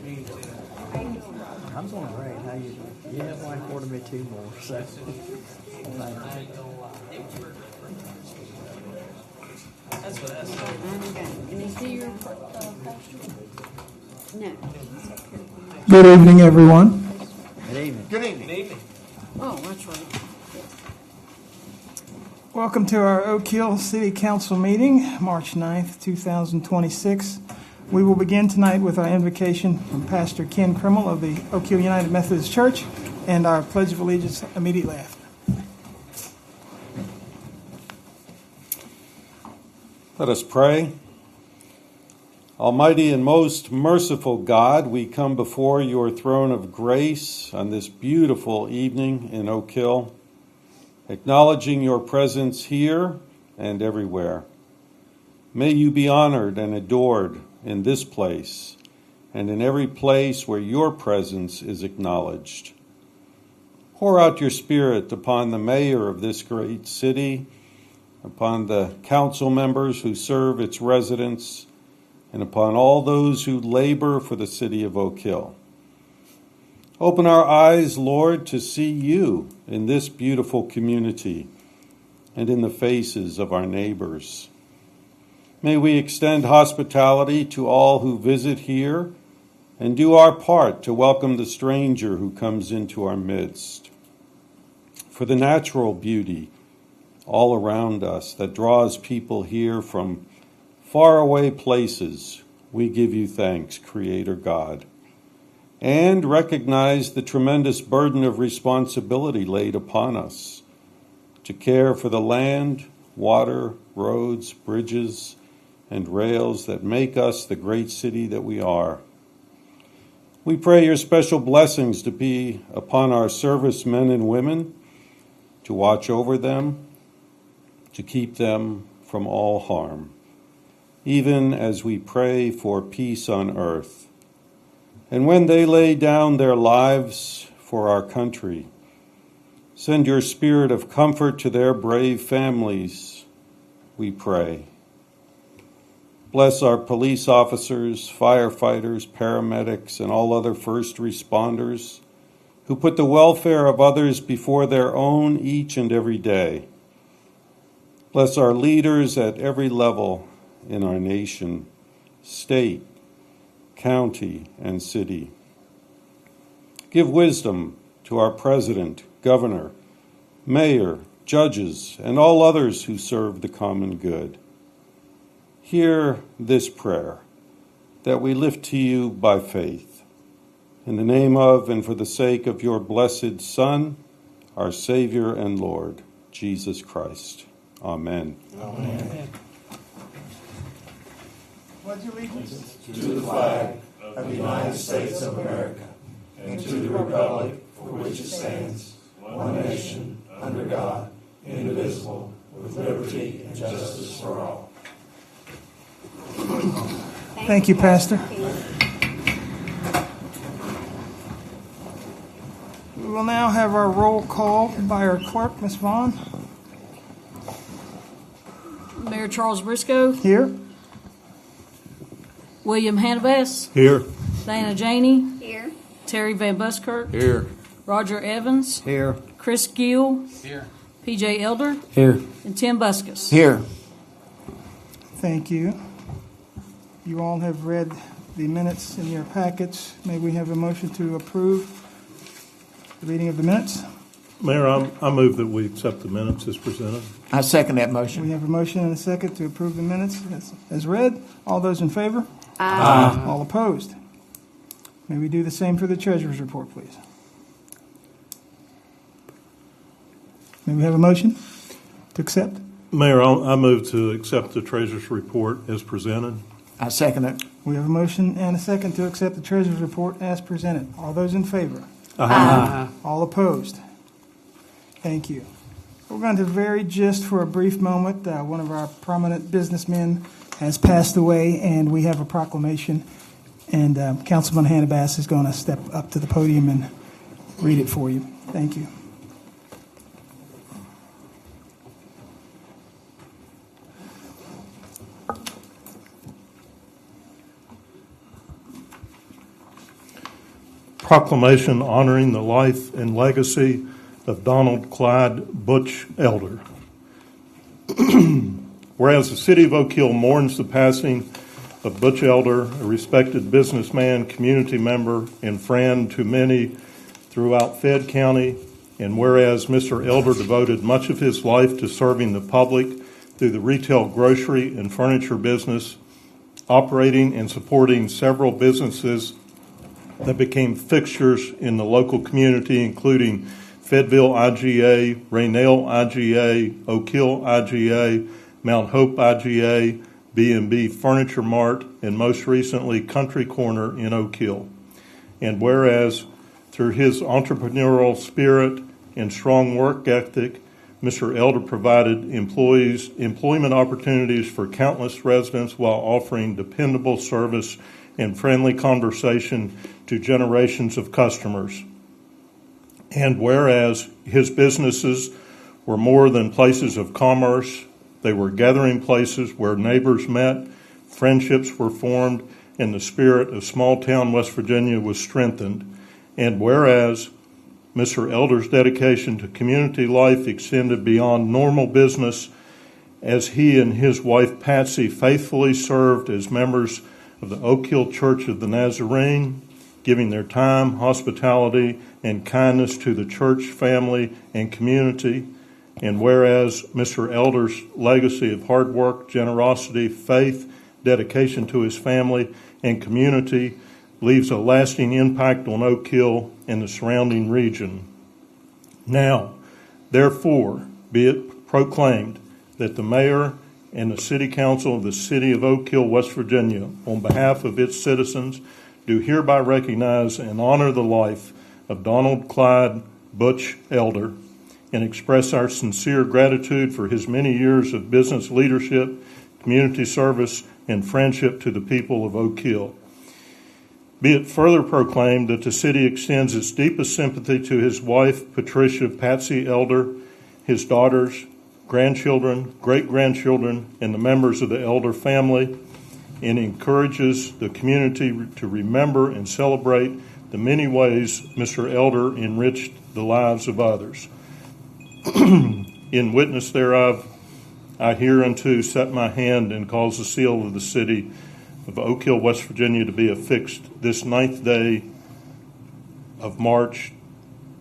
I'm doing great. How you doing? You have one ordered me two more, so thank you. That's what I said. And is he your pastor? No. Good evening, everyone. Good evening. Good evening. Oh, that's right. Welcome to our Oak Hill City Council meeting, March 9th, 2026. We will begin tonight with our invocation from Pastor Ken Krimmel of the Oak Hill United Methodist Church and our Pledge of Allegiance immediately after. Let us pray. Almighty and most merciful God, we come before your throne of grace on this beautiful evening in Oak Hill, acknowledging your presence here and everywhere. May you be honored and adored in this place and in every place where your presence is acknowledged. Pour out your Spirit upon the mayor of this great city, upon the council members who serve its residents, and upon all those who labor for the city of Oak Hill. Open our eyes, Lord, to see you in this beautiful community and in the faces of our neighbors. May we extend hospitality to all who visit here and do our part to welcome the stranger who comes into our midst. For the natural beauty all around us that draws people here from faraway places, we give you thanks, Creator God, and recognize the tremendous burden of responsibility laid upon us to care for the land, water, roads, bridges, and rails that make us the great city that we are. We pray your special blessings to be upon our servicemen and women, to watch over them, to keep them from all harm, even as we pray for peace on earth. And when they lay down their lives for our country, send your spirit of comfort to their brave families, we pray. Bless our police officers, firefighters, paramedics, and all other first responders who put the welfare of others before their own each and every day. Bless our leaders at every level in our nation, state, county, and city. Give wisdom to our president, governor, mayor, judges, and all others who serve the common good. Hear this prayer that we lift to you by faith. In the name of and for the sake of your blessed Son, our Savior and Lord, Jesus Christ. Amen. Amen. Pledge allegiance to the flag of the United States of America and to the republic for which it stands, one nation, under God, indivisible, with liberty and justice for all. Thank you, Pastor. We will now have our roll call by our clerk, Ms. Vaughn. Mayor Charles Briscoe, Here. William Hannibas, Here. Diana Janey, here. Terry Van Buskirk, Here. Roger Evans, Here. Chris Gill, Here. PJ Elder, Here. and Tim Buskus. Here. Thank you. You all have read the minutes in your packets. May we have a motion to approve the reading of the minutes? Mayor, I move that we accept the minutes as presented. I second that We motion. have a motion and a second to approve the minutes as read. All those in favor? Aye. All opposed? May we do the same for the treasurer's report, please? May we have a motion to accept? Mayor, I move to accept the treasurer's report as presented. I second it. We have a motion and a second to accept the treasurer's report as presented. All those in favor? All opposed? Thank you. We're going to vary just for a brief moment. One of our prominent businessmen has passed away, and we have a proclamation. And Councilman Hannibas is going to step up to the podium and read it for you. Thank you. proclamation honoring the life and legacy of Donald Clyde Butch Elder. Whereas the city of Oak Hill mourns the passing of Butch Elder, a respected businessman, community member, and friend to many throughout Fayette County, and whereas Mr. Elder devoted much of his life to serving the public through the retail grocery and furniture business, operating and supporting several businesses that became fixtures in the local community, including Fayetteville IGA, Raynale IGA, Oak Hill IGA, Mount Hope IGA, B&B Furniture Mart, and most recently Country Corner in Oak Hill. And whereas through his entrepreneurial spirit and strong work ethic, Mr. Elder provided employment opportunities for countless residents while offering dependable service and friendly conversation to generations of customers. And whereas his businesses were more than places of commerce, they were gathering places where neighbors met, friendships were formed, and the spirit of small-town West Virginia was strengthened. And whereas Mr. Elder's dedication to community life extended beyond normal business, as he and his wife Patsy faithfully served as members of the Oak Hill Church of the Nazarene, giving their time, hospitality, and kindness to the church family and community. And whereas Mr. Elder's legacy of hard work, generosity, faith, dedication to his family and community leaves a lasting impact on Oak Hill and the surrounding region. Now, therefore, be it proclaimed that the mayor and the city council of the city of Oak Hill, West Virginia, on behalf of its citizens, do hereby recognize and honor the life of Donald Clyde Butch Elder and express our sincere gratitude for his many years of business leadership, community service, and friendship to the people of Oak Hill. Be it further proclaimed that the city extends its deepest sympathy to his wife, Patricia Patsy Elder, his daughters, grandchildren, great-grandchildren, and the members of the Elder family, and encourages the community to remember and celebrate the many ways Mr. Elder enriched the lives of others. In witness thereof, I hereunto set my hand and cause the seal of the city of Oak Hill, West Virginia, to be affixed this 9th day of March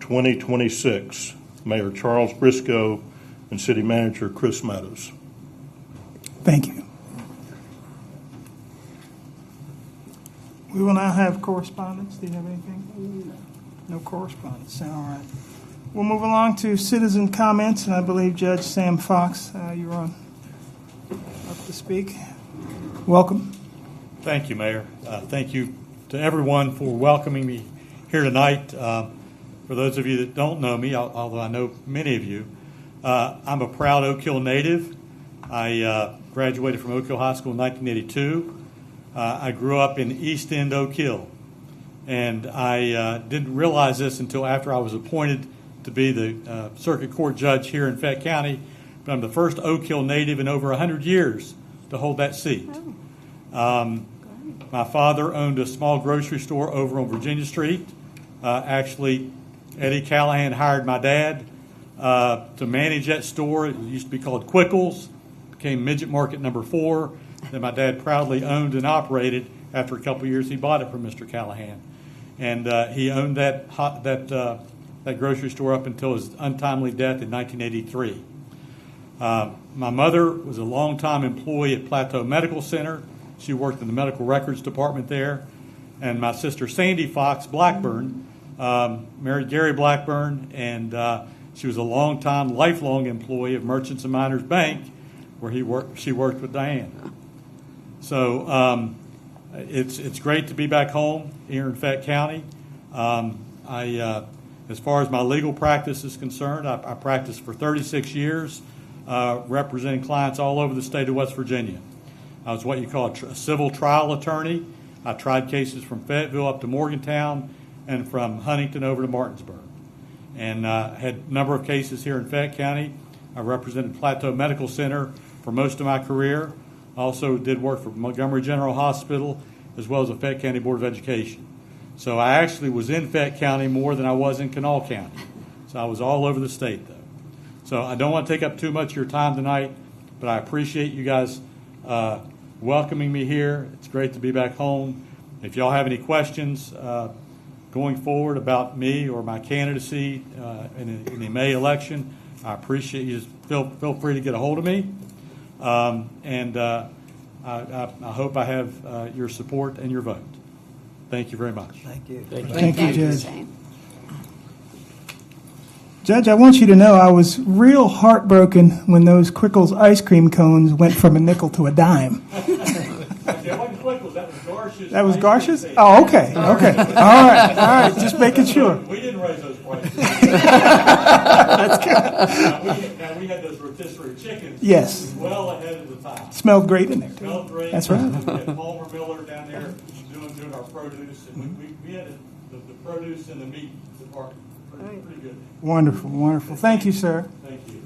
2026. Mayor Charles Briscoe and City Manager Chris Meadows. Thank you. We will now have correspondence. Do you have anything? No correspondence. All right. We'll move along to citizen comments, and I believe Judge Sam Fox, you're on up to speak. Welcome. Thank you, Mayor. Thank you to everyone for welcoming me here tonight. For those of you that don't know me, although I know many of you, I'm a proud Oak Hill native. I graduated from Oak Hill High School in 1982. I grew up in East End Oak Hill, and I didn't realize this until after I was appointed to be the circuit court judge here in Fayette County, but I'm the first Oak Hill native in over 100 years to hold that seat. My father owned a small grocery store over on Virginia Street. Actually, Eddie Callahan hired my dad to manage that store. It used to be called Quickles, became Midget Market number 4. That my dad proudly owned and operated. After a couple of years, he bought it from Mr. Callahan, and he owned that grocery store up until his untimely death in 1983. My mother was a longtime employee at Plateau Medical Center. She worked in the medical records department there, and my sister Sandy Fox Blackburn married Gary Blackburn, and she was a lifelong employee of Merchants and Miners Bank, where she worked with Diane. So it's great to be back home here in Fayette County. As far as my legal practice is concerned, I practiced for 36 years, representing clients all over the state of West Virginia. I was what you call a civil trial attorney. I tried cases from Fayetteville up to Morgantown and from Huntington over to Martinsburg. And had a number of cases here in Fayette County. I represented Plateau Medical Center for most of my career. Also did work for Montgomery General Hospital as well as the Fayette County Board of Education. So I actually was in Fayette County more than I was in Kanawha County. So I was all over the state, though. So I don't want to take up too much of your time tonight, but I appreciate you guys welcoming me here. It's great to be back home. If y'all have any questions going forward about me or my candidacy in the May election, I appreciate you. Feel free to get a hold of me. And I hope I have your support and your vote. Thank you very much. Thank you. Thank you, Judge. Judge, I want you to know I was real heartbroken when those Quickles ice cream cones went from a nickel to a dime. That wasn't Quickles, that was Garsh's. That was Garsh's? Oh, okay. All right. Just making sure. We didn't raise those prices. That's good. Now, we had those rotisserie chickens. Yes. Well ahead of the time. Smelled great in there, too. Smelled great. That's right. We had Palmer Miller down there doing our produce, and we had the produce and the meat department pretty good. Wonderful. Thank you, sir. Thank you.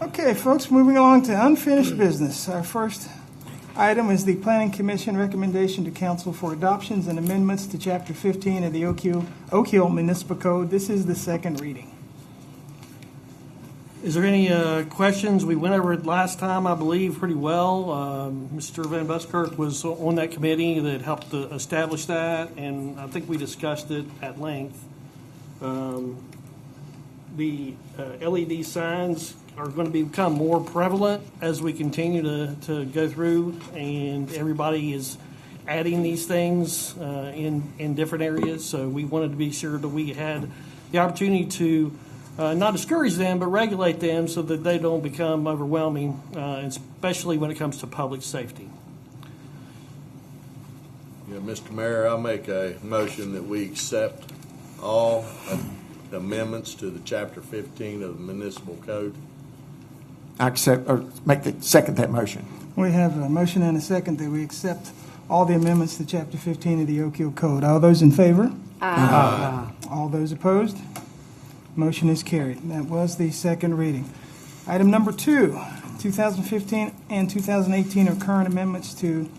Okay, folks, moving along to unfinished business. Our first item is the Planning Commission recommendation to council for adoptions and amendments to Chapter 15 of the Oak Hill Municipal Code. This is the second reading. Is there any questions? We went over it last time, I believe, pretty well. Mr. Van Buskirk was on that committee that helped to establish that, and I think we discussed it at length. The LED signs are going to become more prevalent as we continue to go through, and everybody is adding these things in different areas. So we wanted to be sure that we had the opportunity to not discourage them, but regulate them so that they don't become overwhelming, especially when it comes to public safety. Yeah, Mr. Mayor, I'll make a motion that we accept all amendments to the Chapter 15 of the Municipal Code. I accept, or second that motion. We have a motion and a second that we accept all the amendments to Chapter 15 of the Oak Hill Code. All those in favor? Aye. All those opposed? Motion is carried. That was the second reading. Item number 2, 2015 and 2018 are current amendments to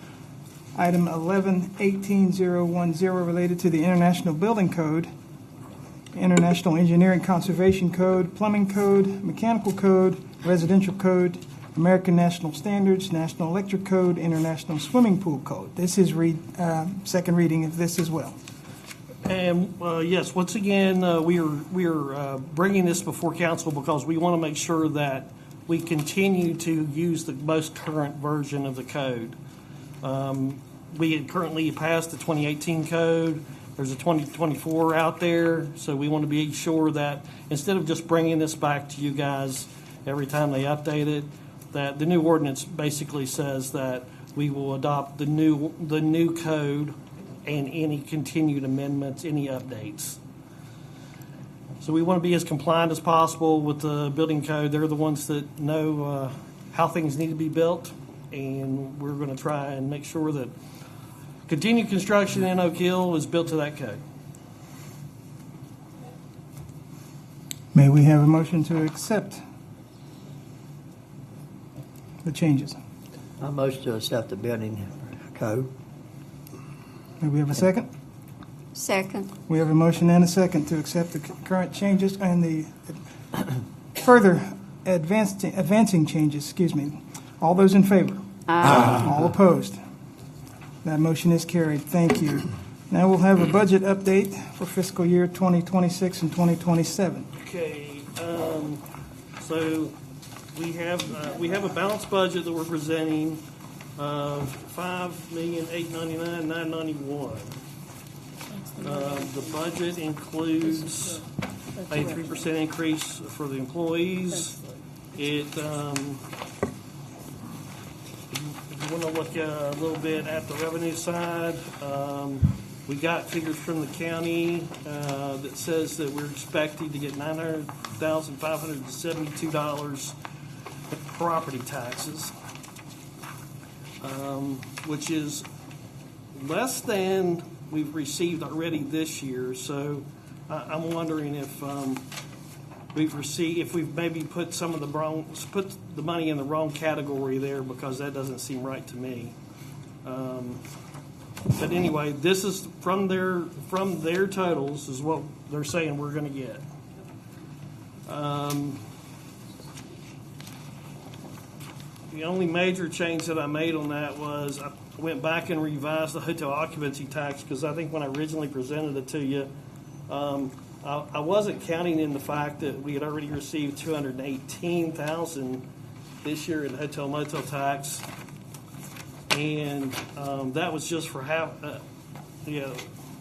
Item 11-18010 related to the International Building Code, International Engineering Conservation Code, Plumbing Code, Mechanical Code, Residential Code, American National Standards, National Electric Code, International Swimming Pool Code. This is second reading of this as well. And yes, once again, we are bringing this before council because we want to make sure that we continue to use the most current version of the code. We had currently passed the 2018 code. There's a 2024 out there, so we want to be sure that instead of just bringing this back to you guys every time they update it, that the new ordinance basically says that we will adopt the new code and any continued amendments, any updates. So we want to be as compliant as possible with the building code. They're the ones that know how things need to be built, and we're going to try and make sure that continued construction in Oak Hill is built to that code. May we have a motion to accept the changes? I motion to accept the building code. May we have a second? Second. We have a motion and a second to accept the current changes and the further advancing changes, All those in favor? Aye. All opposed? That motion is carried. Thank you. Now we'll have a budget update for fiscal year 2026 and 2027. Okay, so we have a balanced budget that we're presenting of $5,899,991. The budget includes a 3% increase for the employees. If you want to look a little bit at the revenue side, we got figures from the county that says that we're expecting to get $900,572 in property taxes, which is less than we've received already this year. So I'm wondering if we've maybe put the money in the wrong category there, because that doesn't seem right to me. But anyway, this is from their totals is what they're saying we're going to get. The only major change that I made on that was I went back and revised the hotel occupancy tax because I think when I originally presented it to you, I wasn't counting in the fact that we had already received $218,000 this year in hotel motel tax, and that was just for half. No,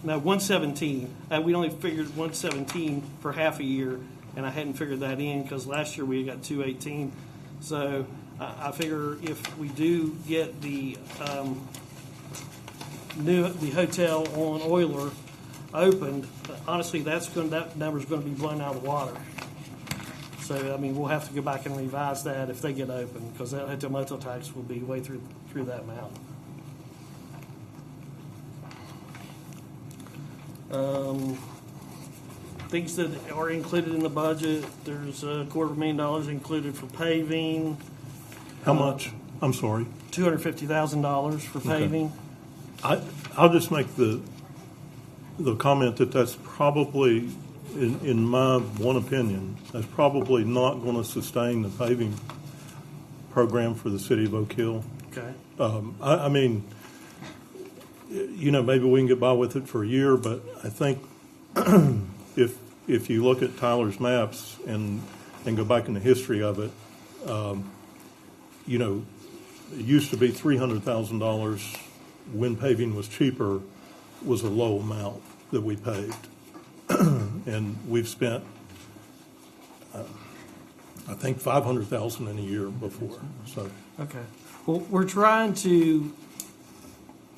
117. We only figured 117 for half a year, and I hadn't figured that in because last year we got 218. So I figure if we do get the hotel on Euler opened, honestly, that number's going to be blown out of the water. So I mean, we'll have to go back and revise that if they get open because that hotel motel tax will be way through that amount. Things that are included in the budget, there's $250,000 included for paving. How much? I'm sorry. $250,000 for paving. I'll just make the comment that that's probably, in my one opinion, that's probably not going to sustain the paving program for the city of Oak Hill. Okay. I mean, maybe we can get by with it for a year, but I think if you look at Tyler's maps and go back in the history of it, it used to be $300,000 when paving was cheaper, was a low amount that we paved. And we've spent, I think, $500,000 in a year before. So Okay. Well, we're trying to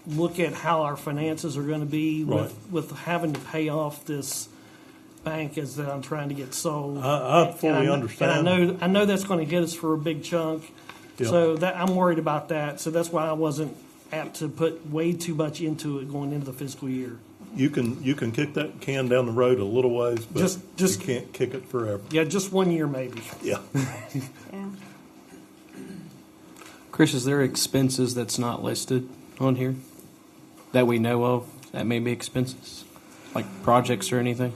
look at how our finances are going to be with having to pay off this bank that I'm trying to get sold. I fully understand. And I know that's going to hit us for a big chunk. Yep. So I'm worried about that. So that's why I wasn't apt to put way too much into it going into the fiscal year. you can kick that can down the road a little ways, but Just you can't kick it forever. Yeah, just 1 year maybe. Yeah. Yeah. Chris, is there expenses that's not listed on here that we know of that may be expenses, like projects or anything?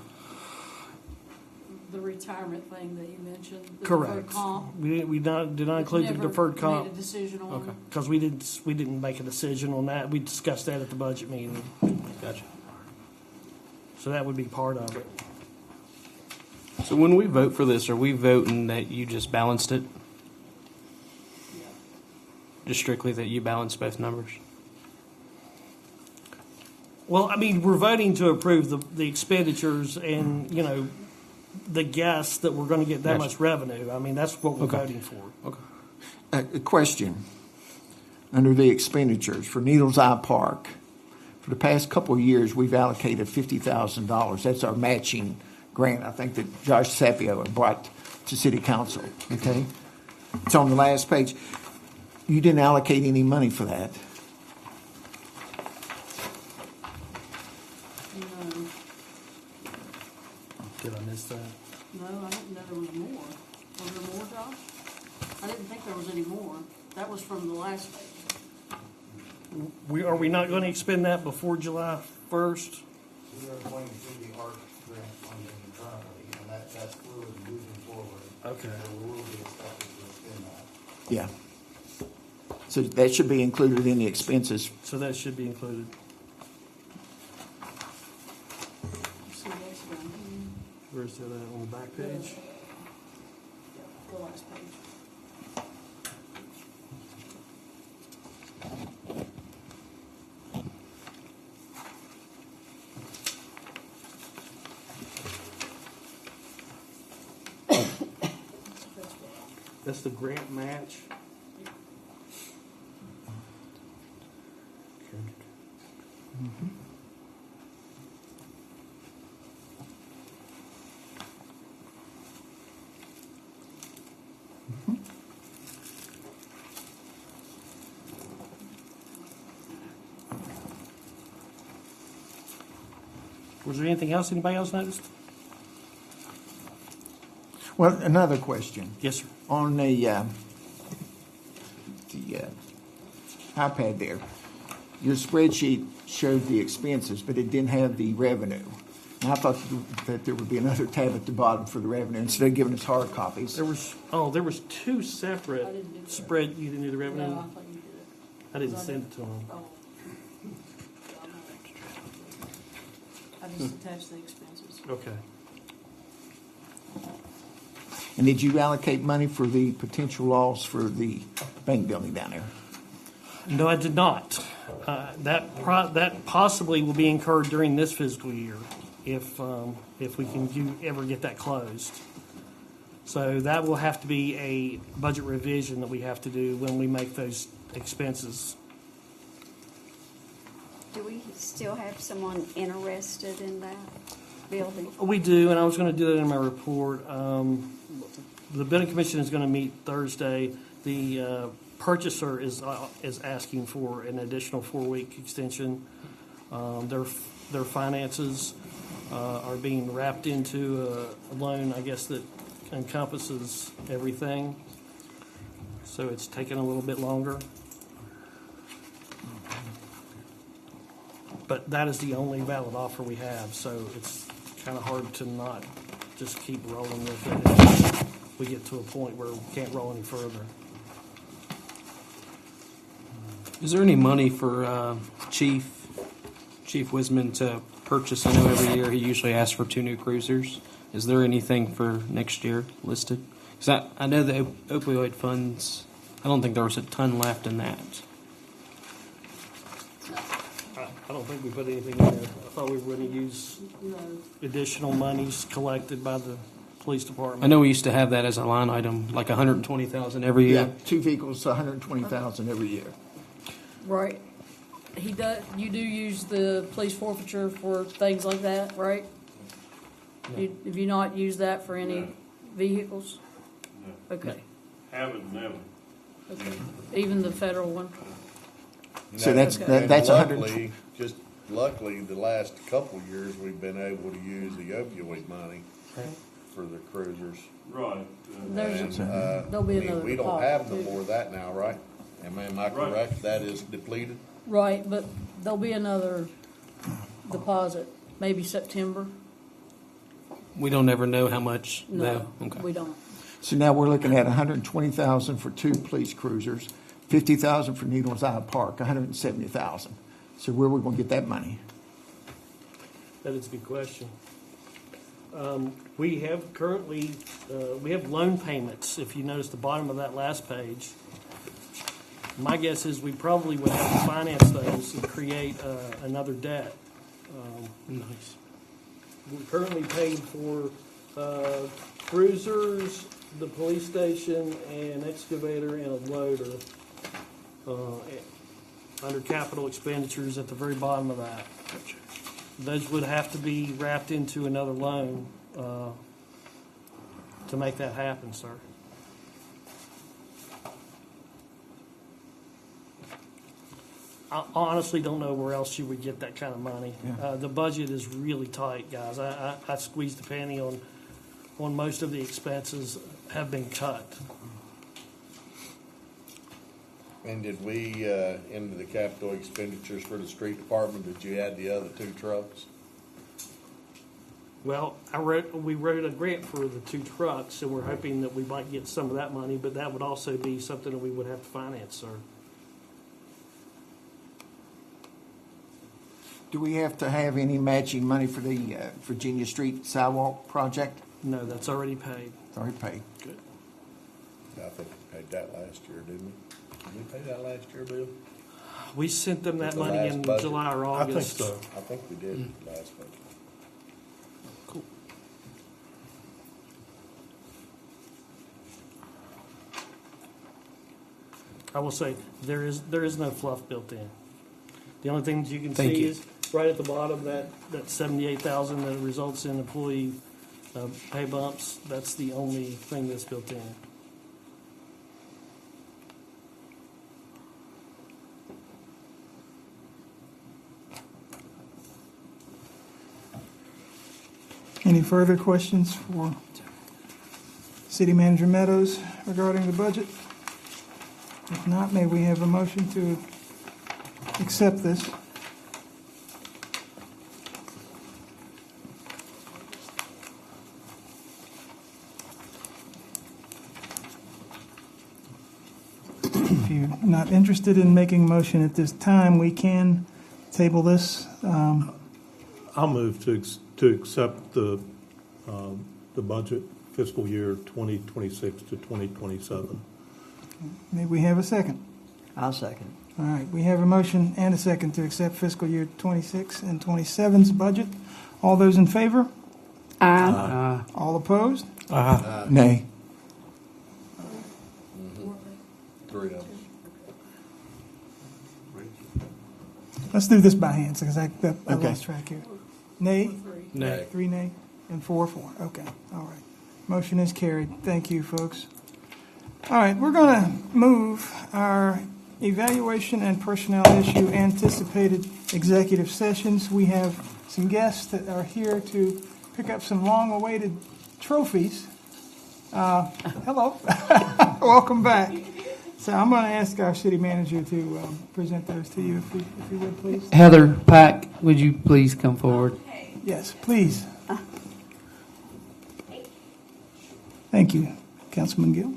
The retirement thing that you mentioned. The Correct. deferred comp. We did not include the Never deferred comp. Made a decision on. Okay. Because we didn't make a decision on that. We discussed that at the budget meeting. Gotcha. So that would be part of it. So when we vote for this, are we voting that you just balanced it? Just strictly that you balanced both numbers? Well, I mean, we're voting to approve the expenditures and, the guess that we're going to get that Gotcha. much revenue. I mean, that's what we're Okay. voting for. Okay. A question. Under the expenditures for Needles Eye Park, for the past couple of years, we've allocated $50,000. That's our matching grant, I think, that Josh Sapio had brought to City Council, okay? It's on the last page. You didn't allocate any money for that. No, Did I miss that? no, I didn't know there was more. Was there more, Josh? I didn't think there was any more. That was from the last page. Are we not going to expend that before July 1st? We are going through the ARC grant funding currently, and that's fluid moving forward. Okay. So we will be expected to spend that. Yeah. So that should be included in the expenses. So that should be included. See, that's down here. Where's that at, on the back page? The last page. That's the grant match. Was there anything else anybody else noticed? Well, another question. Yes, sir. On the iPad there, your spreadsheet showed the expenses, but it didn't have the revenue. And I thought that there would be another tab at the bottom for the revenue instead of giving us hard copies. There was two separate I didn't do that. spread, you didn't do the revenue? No, I thought you did it. I didn't send it to them. Oh. I just attached the expenses. Okay. And did you allocate money for the potential loss for the bank building down there? No, I did not. That possibly will be incurred during this fiscal year if we can ever get that closed. So that will have to be a budget revision that we have to do when we make those expenses. Do we still have someone interested in that building? We do, and I was going to do that in my report. The building commission is going to meet Thursday. The purchaser is asking for an additional 4-week extension. Their finances are being wrapped into a loan, I guess, that encompasses everything. So it's taken a little bit longer. But that is the only valid offer we have, so it's kind of hard to not just keep rolling with it until we get to a point where we can't roll any further. Is there any money for Chief Wiseman to purchase? I know every year he usually asks for 2 new cruisers. Is there anything for next year listed? Because I know the opioid funds, I don't think there was a ton left in that. I don't think we put anything in there. I thought we were going to use No. additional monies collected by the police department. I know we used to have that as a line item, like $120,000 every year. Yeah, 2 vehicles, $120,000 every year. Right. You do use the police forfeiture for things like that, right? Have you not used that for any vehicles? No. Okay, Haven't, never. okay. Even the federal one? So that's Okay. that's Luckily, luckily, the last couple of years, we've been able to use the opioid money for the cruisers. Right. There's, And, there'll be another we don't deposit, have no too. more of that now, right? Am I correct? That is depleted? Right, but there'll be another deposit, maybe September? We don't ever know how much. No, Okay. we don't. So now we're looking at $120,000 for 2 police cruisers, $50,000 for Needles Eye Park, $170,000. So where are we going to get that money? That is a good question. We have currently, we have loan payments, if you notice the bottom of that last page. My guess is we probably would have to finance those and create another debt. Nice. We're currently paying for cruisers, the police station, an excavator, and a loader under capital expenditures at the very bottom of that. Those would have to be wrapped into another loan to make that happen, sir. I honestly don't know where else you would get that kind of money. Yeah. The budget is really tight, guys. I squeezed the penny on most of the expenses have been cut. And did we, into the capital expenditures for the street department, did you add the other 2 trucks? Well, we wrote a grant for the 2 trucks, so we're hoping that we might get some of that money, but that would also be something that we would have to finance, sir. Do we have to have any matching money for the Virginia Street sidewalk project? No, that's already paid. It's already paid. Good. I think we paid that last year, didn't we? Did we pay that last year, Bill? We sent them that The money last in budget. July or August. I think we did last budget. Cool. I will say, there is no fluff built in. The only thing that you can Thank see you. is right at the bottom, that $78,000 that results in employee pay bumps. That's the only thing that's built in. Any further questions for City Manager Meadows regarding the budget? If not, may we have a motion to accept this. If you're not interested in making a motion at this time, we can table this. I'll move to accept the budget fiscal year 2026 to 2027. May we have a second? I'll second. All right, we have a motion and a second to accept fiscal year 26 and 27's budget. All those in favor? Aye. All opposed? Nay. Three of them. Let's do this by hand, because I Okay. lost track here. Nay? Nay. 3 nay, and 4. Okay, all right. Motion is carried. Thank you, folks. All right, we're going to move our evaluation and personnel issue anticipated executive sessions. We have some guests that are here to pick up some long-awaited trophies. Hello. Welcome back. So I'm going to ask our city manager to present those to you, if you would, please. Heather Pack, would you please come forward? Yes, please. Thank you, Councilman Gill.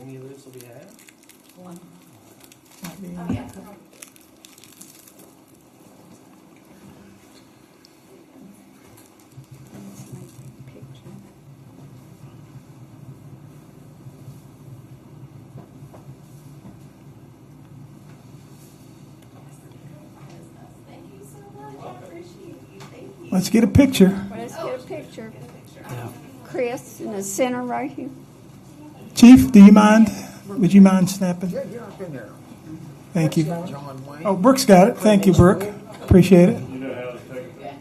Any of those will be had? Might be in there. Let's get a picture. Let's get a picture. Chris in the center right here. Chief, do you mind? Would you mind snapping? Yeah, you're up in there. Thank you. John Wayne. Oh, Brooke's got it. Thank you, Brooke. Appreciate it. You know how to take it.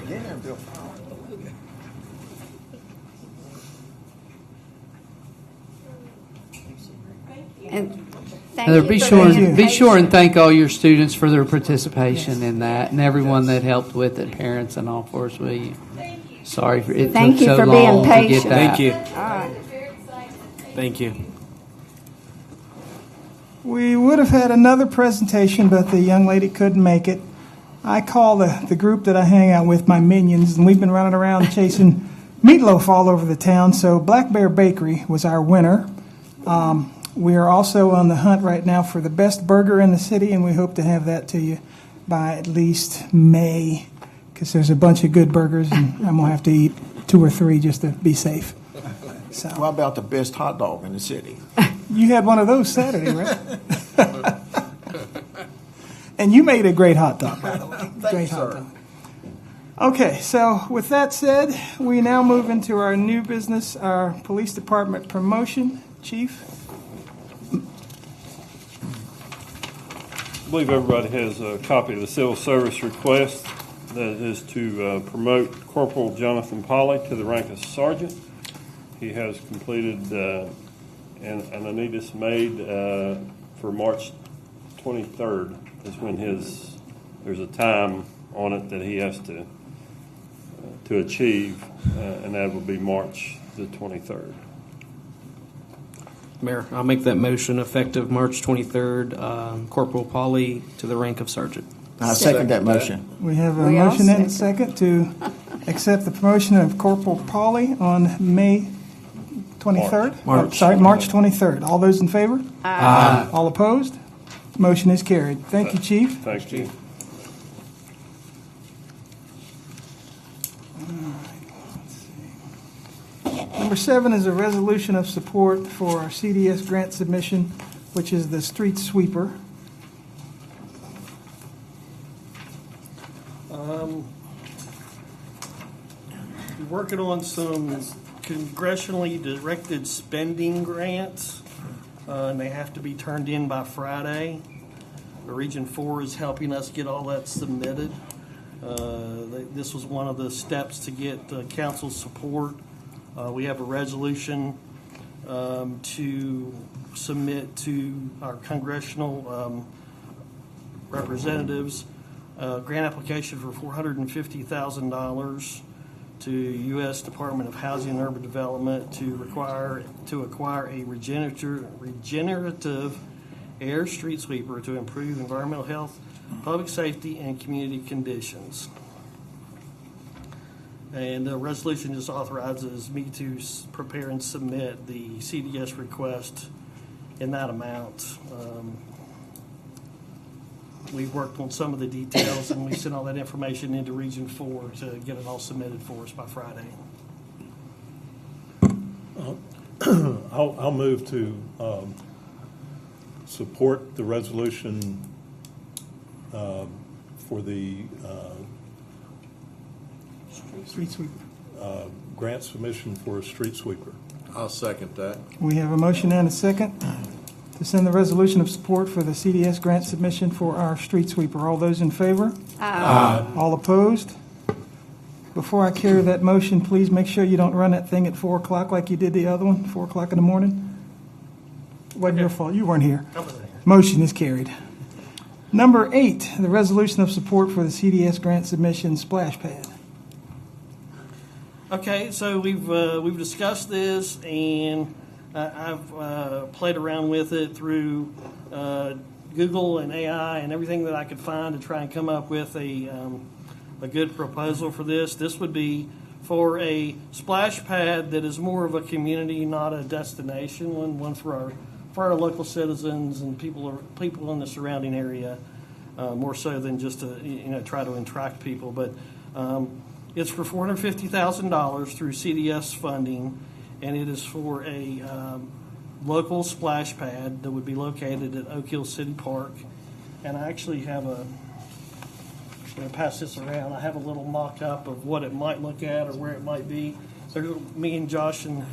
Yeah, Bill. And thank Heather, you be for sure, the be sure and invitation. thank all your students for their participation in that, and everyone that helped with it, parents and all for us, will you? Sorry for it Thank took you so for being long to get patient. that. Thank you. All right. Thank you. We would have had another presentation, but the young lady couldn't make it. I call the group that I hang out with my minions, and we've been running around chasing meatloaf all over the town. So Black Bear Bakery was our winner. We are also on the hunt right now for the best burger in the city, and we hope to have that to you by at least May, because there's a bunch of good burgers, and I'm going to have to eat 2 or 3 just to be safe. So What about the best hot dog in the city? you had one of those Saturday, right? And you made a great hot dog, by the way. Great hot sir. dog. Okay, so with that said, we now move into our new business, our police department promotion. Chief? I believe everybody has a copy of the civil service request that is to promote Corporal Jonathan Polly to the rank of sergeant. He has completed an Ananitas made for March 23rd is when there's a time on it that he has to achieve, and that will be March the 23rd. Mayor, I'll make that motion effective March 23rd, Corporal Polly to the rank of sergeant. I second that motion. We have a We all motion and a second to accept the promotion of Corporal Polly on May 23rd? March. Oh, sorry, March 23rd. All those in favor? Aye. All opposed? Motion is carried. Thank you, Chief. Thank you. Number 7 is a resolution of support for our CDS grant submission, which is the street sweeper. We're working on some congressionally directed spending grants, and they have to be turned in by Friday. The Region 4 is helping us get all that submitted. This was one of the steps to get council support. We have a resolution to submit to our congressional representatives grant application for $450,000 to U.S. Department of Housing and Urban Development to acquire a regenerative air street sweeper to improve environmental health, public safety, and community conditions. And the resolution just authorizes me to prepare and submit the CDS request in that amount. We worked on some of the details, and we sent all that information into Region 4 to get it all submitted for us by Friday. I'll move to support the resolution for the Street sweeper. grant submission for a street sweeper. I'll second that. We have a motion and a second to send the resolution of support for the CDS grant submission for our street sweeper. All those in favor? Aye. All opposed? Before I carry that motion, please make sure you don't run that thing at 4 o'clock like you did the other one, 4 o'clock in the morning. It wasn't your fault. You weren't here. Motion is carried. Number 8, the resolution of support for the CDS grant submission splash pad. Okay, so we've discussed this, and I've played around with it through Google and AI and everything that I could find to try and come up with a good proposal for this. This would be for a splash pad that is more of a community, not a destination. One for our local citizens and people in the surrounding area, more so than just to try to attract people. But it's for $450,000 through CDS funding, and it is for a local splash pad that would be located at Oak Hill City Park. And I actually have I'm going to pass this around. I have a little mock-up of what it might look at or where it might be. So me and Josh and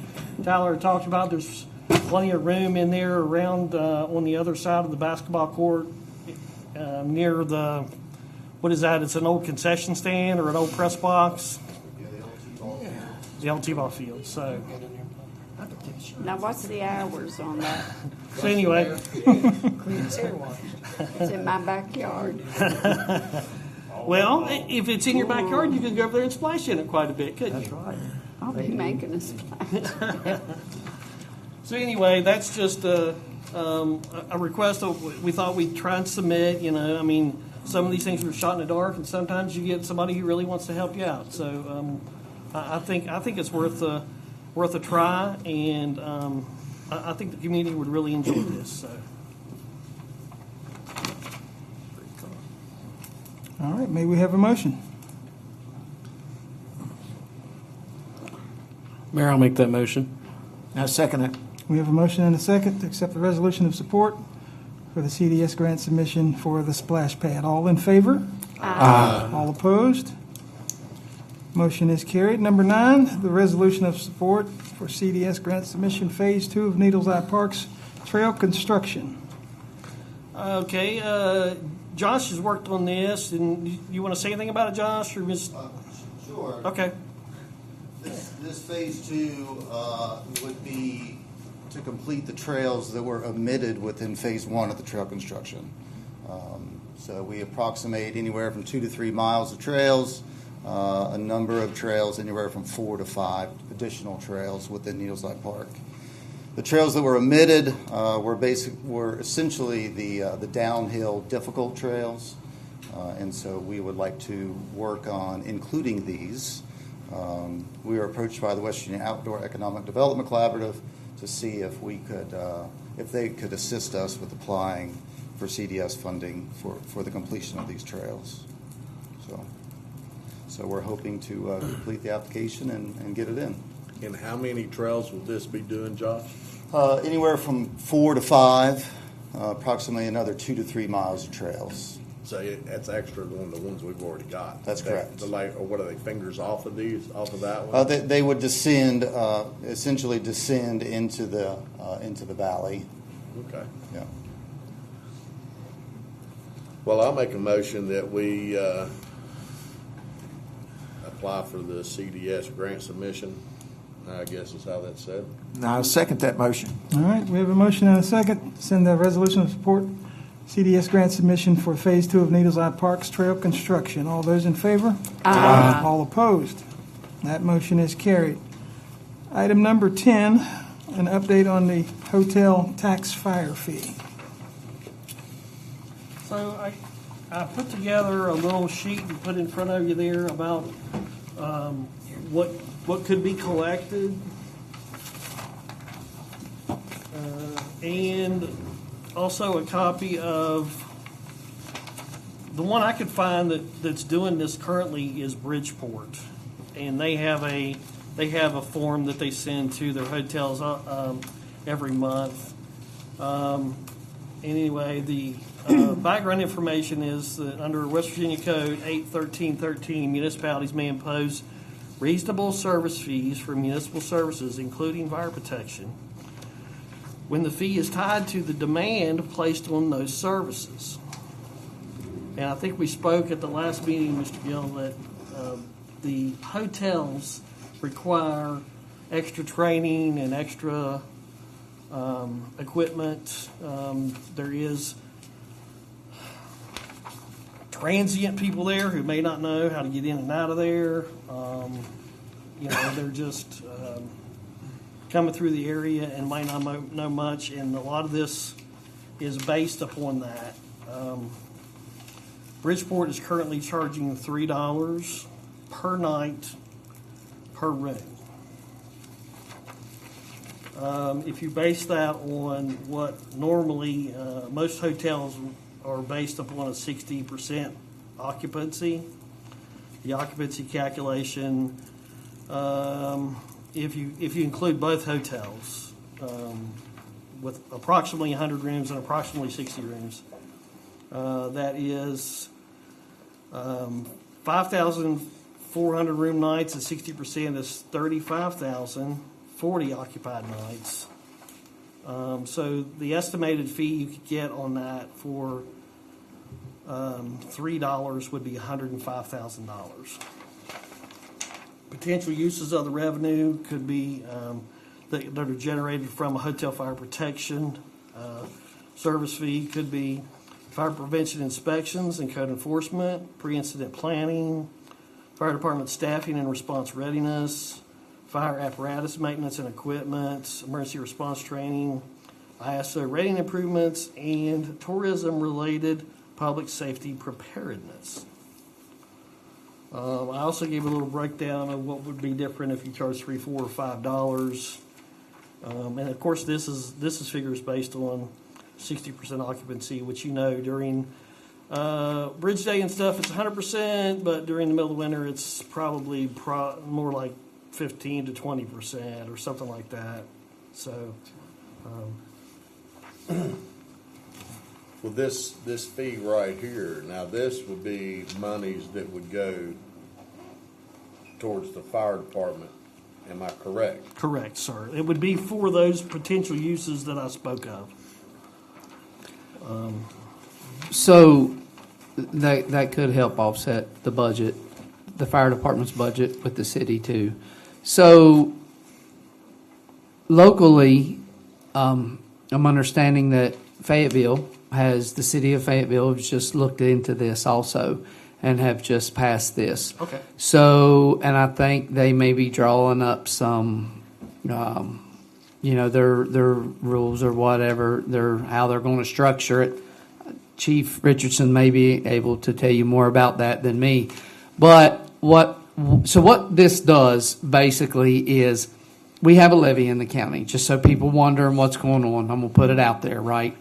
Tyler talked about there's plenty of room in there around on the other side of the basketball court near the, what is that? It's an old concession stand or an old press box. The old T-ball field. So Now, what's the hours on that? So anyway, It's in my backyard. well, if it's in your backyard, you can go over there and splash in it quite a bit, couldn't you? That's right. I'll be making a splash. So anyway, that's just a request that we thought we'd try and submit. I mean, some of these things are shot in the dark, and sometimes you get somebody who really wants to help you out. So I think it's worth a try, and I think the community would really enjoy this. So. All right, may we have a motion? Mayor, I'll make that motion. I second it. We have a motion and a second to accept the resolution of support for the CDS grant submission for the splash pad. All in favor? Aye. All opposed? Motion is carried. Number 9, the resolution of support for CDS grant submission Phase 2 of Needles Eye Park's trail construction. Okay, Josh has worked on this, and you want to say anything about it, Josh, or just? Sure. Okay. This phase 2 would be to complete the trails that were omitted within phase 1 of the trail construction. So we approximate anywhere from 2 to 3 miles of trails, a number of trails anywhere from 4 to 5 additional trails within Needles Eye Park. The trails that were omitted were essentially the downhill difficult trails, and so we would like to work on including these. We were approached by the West Virginia Outdoor Economic Development Collaborative to see if they could assist us with applying for CDS funding for the completion of these trails. So we're hoping to complete the application and get it in. And how many trails will this be doing, Josh? Anywhere from 4 to 5, approximately another 2 to 3 miles of trails. So that's extra than the ones we've already got. That's correct. Or what are they, fingers off of that one? They would essentially descend into the valley. Okay. Yeah. Well, I'll make a motion that we apply for the CDS grant submission I guess is how that's said. Now, I second that motion. All right, we have a motion and a second to send the resolution of support CDS grant submission for Phase 2 of Needles Eye Park's trail construction. All those in favor? Aye. All opposed? That motion is carried. Item number 10, an update on the hotel tax fire fee. So I put together a little sheet and put in front of you there about what could be collected. And also a copy of, the one I could find that's doing this currently is Bridgeport. And they have a form that they send to their hotels every month. Anyway, the background information is that under West Virginia Code 81313, municipalities may impose reasonable service fees for municipal services, including fire protection, when the fee is tied to the demand placed on those services. And I think we spoke at the last meeting, Mr. Gill, that the hotels require extra training and extra equipment. There is transient people there who may not know how to get in and out of there. They're just coming through the area and might not know much, and a lot of this is based upon that. Bridgeport is currently charging $3 per night per room. If you base that on what normally most hotels are based upon a 60% occupancy, the occupancy calculation, if you include both hotels with approximately 100 rooms and approximately 60 rooms, that is 5,400 room nights and 60% is 35,040 occupied nights. So the estimated fee you could get on that for $3 would be $105,000. Potential uses of the revenue could be that are generated from a hotel fire protection service fee, could be fire prevention inspections and code enforcement, pre-incident planning, fire department staffing and response readiness, fire apparatus maintenance and equipment, emergency response training, ISO rating improvements, and tourism-related public safety preparedness. I also gave a little breakdown of what would be different if you charge $3, $4, or $5. And of course, this is figures based on 60% occupancy, which during Bridge Day and stuff, it's 100%, but during the middle of the winter, it's probably more like 15 to 20% or something like that. So, Well, this fee right here, now this would be monies that would go towards the fire department. Am I correct? Correct, sir. It would be for those potential uses that I spoke of. So that could help offset the budget, the fire department's budget with the city too. So locally, I'm understanding that the city of Fayetteville has just looked into this also and have just passed this. Okay. So, and I think they may be drawing up some, their rules or whatever, how they're going to structure it. Chief Richardson may be able to tell you more about that than me. But what this does basically is we have a levy in the county, just so people wondering what's going on. I'm going to put it out there, right?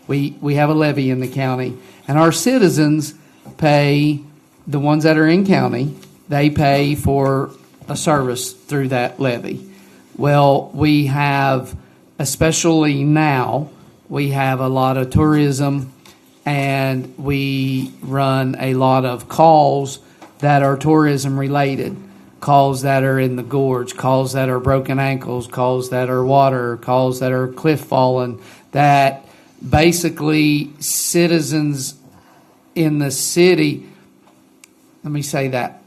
We have a levy in the county, and our citizens pay, the ones that are in county, they pay for a service through that levy. Well, we have, especially now, we have a lot of tourism, and we run a lot of calls that are tourism related, calls that are in the gorge, calls that are broken ankles, calls that are water, calls that are cliff falling, that basically citizens in the city, let me say that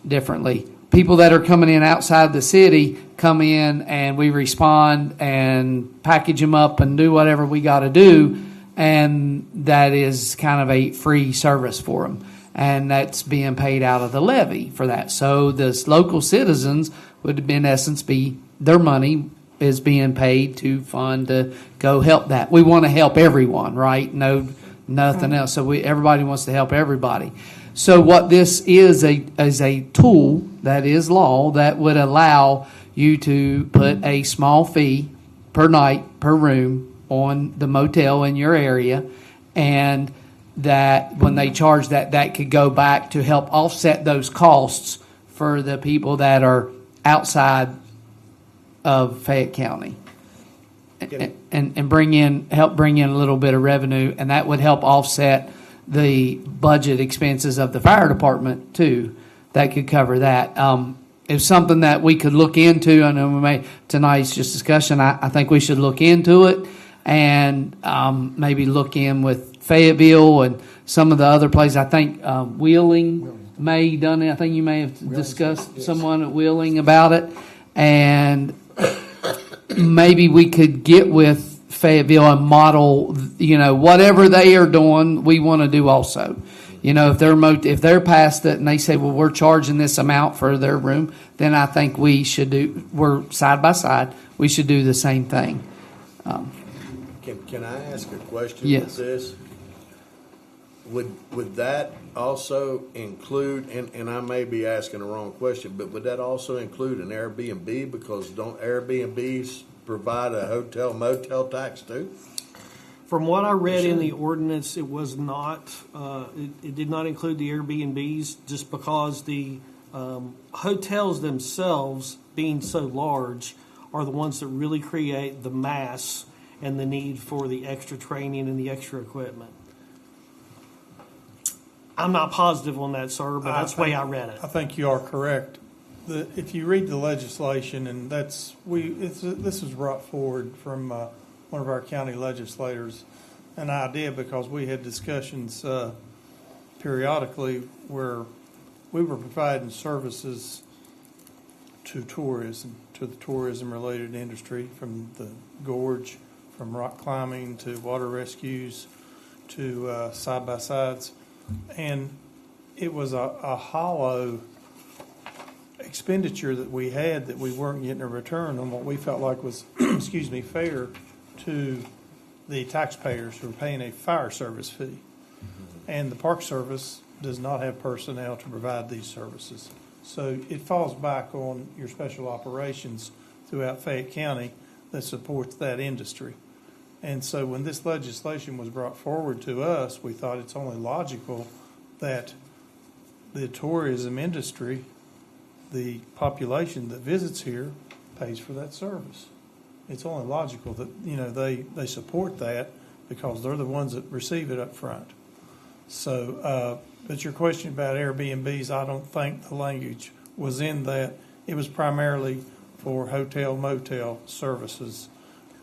differently, people that are coming in outside the city come in and we respond and package them up and do whatever we got to do, and that is kind of a free service for them. And that's being paid out of the levy for that. So this local citizens would, in essence, be their money is being paid to fund to go help that. We want to help everyone, right? No, nothing else. So everybody wants to help everybody. So what this is a tool that is law that would allow you to put a small fee per night, per room on the motel in your area, and that when they charge that could go back to help offset those costs for the people that are outside of Fayette County, and help bring in a little bit of revenue, and that would help offset the budget expenses of the fire department too. That could cover that. It's something that we could look into. I know tonight's just discussion. I think we should look into it and maybe look in with Fayetteville and some of the other places. I think Wheeling may done it. I think you may have discussed someone at Wheeling about it, and maybe we could get with Fayetteville and model, whatever they are doing, we want to do also. If they're past it and they say, well, we're charging this amount for their room, then I think we're side by side. We should do the same thing. Can I ask a question Yes. with this? Would that also include, and I may be asking the wrong question, but would that also include an Airbnb? Because don't Airbnbs provide a hotel motel tax too? From what I read in the ordinance, it was not, it did not include the Airbnbs, just because the hotels themselves, being so large, are the ones that really create the mass and the need for the extra training and the extra equipment. I'm not positive on that, sir, but that's the way I read it. I think you are correct. If you read the legislation, and this was brought forward from one of our county legislators, an idea, because we had discussions periodically where we were providing services to tourism, to the tourism-related industry, from the gorge, from rock climbing to water rescues to side-by-sides. And it was a hollow expenditure that we had that we weren't getting a return on what we felt like was, fair to the taxpayers who were paying a fire service fee. And the Park Service does not have personnel to provide these services. So it falls back on your special operations throughout Fayette County that supports that industry. And so when this legislation was brought forward to us, we thought it's only logical that the tourism industry, the population that visits here, pays for that service. It's only logical that they support that because they're the ones that receive it up front. So, but your question about Airbnbs, I don't think the language was in that. It was primarily for hotel motel services.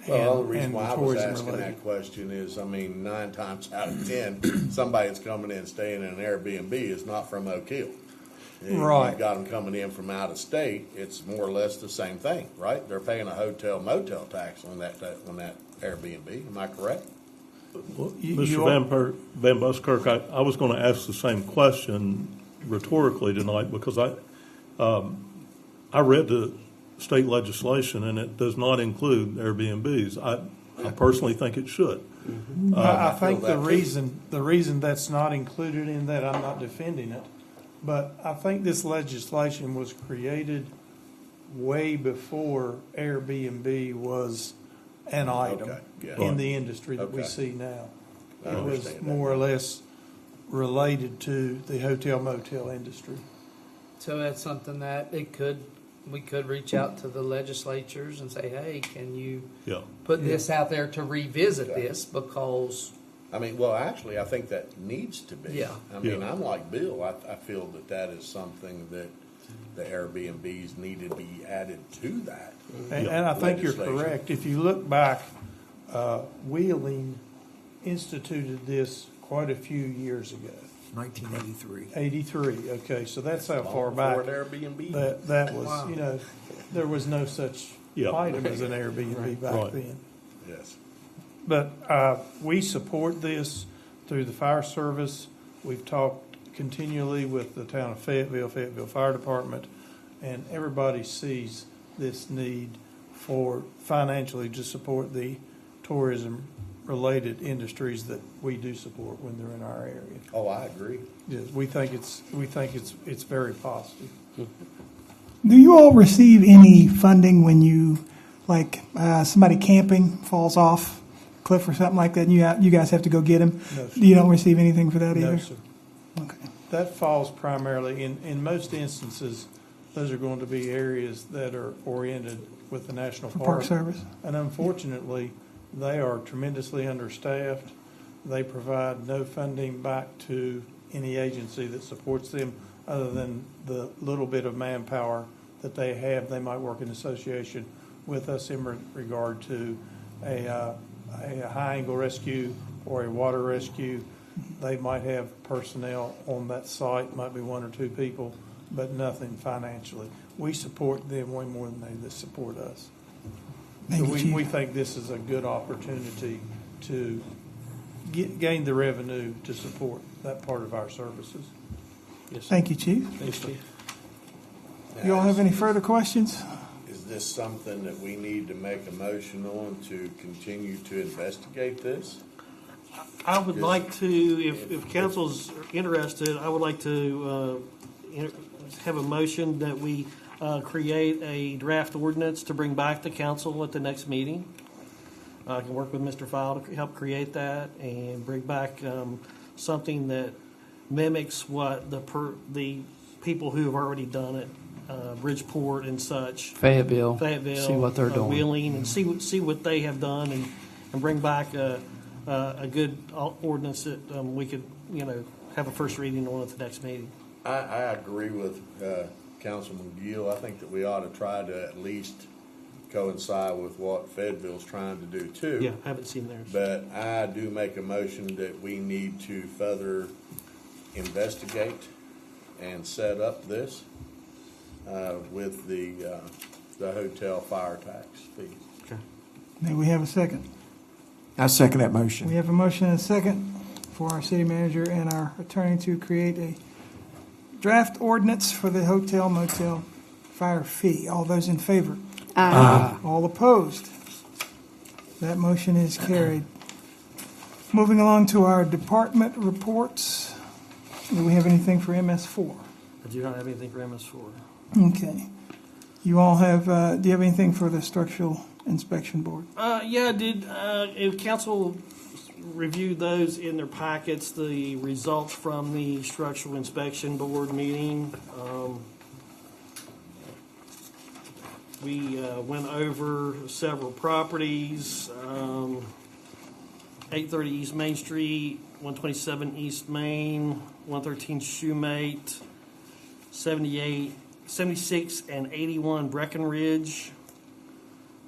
Well, the reason why I was asking that question is, 9 times out of 10, somebody that's coming in staying in an Airbnb is not from Oak Hill. Right. You've got them coming in from out of state. It's more or less the same thing, right? They're paying a hotel motel tax on that Airbnb. Am I correct? Well, Mr. Van Buskirk, I was going to ask the same question rhetorically tonight because I read the state legislation and it does not include Airbnbs. I personally think it should. Mm-hmm. I think the reason that's not included in that, I'm not defending it, but I think this legislation was created way before Airbnb was an item in the industry that we see now. It was more or less related to the hotel motel industry. So that's something that we could reach out to the legislatures and say, hey, can you put this out there to revisit this? Because actually, I think that needs to be. Yeah. I'm like Bill. I feel that is something that the Airbnbs need to be added to that. And I think you're correct. If you look back, Wheeling instituted this quite a few years ago. 1983. 83, okay, so that's how far Before back. an Airbnb. That was, you know, there was no such Yeah. item as an Airbnb back Right. then. Yes. But we support this through the fire service. We've talked continually with the town of Fayetteville Fire Department, and everybody sees this need for financially to support the tourism-related industries that we do support when they're in our area. Oh, I agree. Yes, we think it's very positive. Do you all receive any funding when you, like, somebody camping falls off cliff or something like that, and you guys have to go get them? No, sir. You don't receive anything for that either? No, sir. Okay. That falls primarily, in most instances, those are going to be areas that are oriented with the National For Park. Park Service? And unfortunately, they are tremendously understaffed. They provide no funding back to any agency that supports them other than the little bit of manpower that they have. They might work in association with us in regard to a high-angle rescue or a water rescue. They might have personnel on that site, might be one or two people, but nothing financially. We support them way more than they support us. Thank So you, Chief. we think this is a good opportunity to gain the revenue to support that part of our services. Yes, sir. Thank you, Chief. Thanks, Chief. You all have any further questions? Is this something that we need to make a motion on to continue to investigate this? I would like to, if council's interested, I would like to have a motion that we create a draft ordinance to bring back to council at the next meeting. I can work with Mr. File to help create that and bring back something that mimics what the people who have already done it, Bridgeport and such. Fayetteville. See what they're doing. Wheeling, and see what they have done, and bring back a good ordinance that we could, have a first reading on at the next meeting. I agree with Councilman Gill. I think that we ought to try to at least coincide with what Fayetteville's trying to do too. Yeah, I haven't seen theirs. But I do make a motion that we need to further investigate and set up this with the hotel fire tax fee. Okay. May we have a second? I second that motion. We have a motion and a second for our city manager and our attorney to create a draft ordinance for the hotel motel fire fee. All those in favor? Aye. All opposed? That motion is carried. Moving along to our department reports. Do we have anything for MS4? I do not have anything for MS4. Okay. You all have, do you have anything for the structural inspection board? Yeah, I did. If council reviewed those in their packets, the results from the structural inspection board meeting. We went over several properties, 830 East Main Street, 127 East Main, 113 Shoemate, 76 and 81 Breckenridge,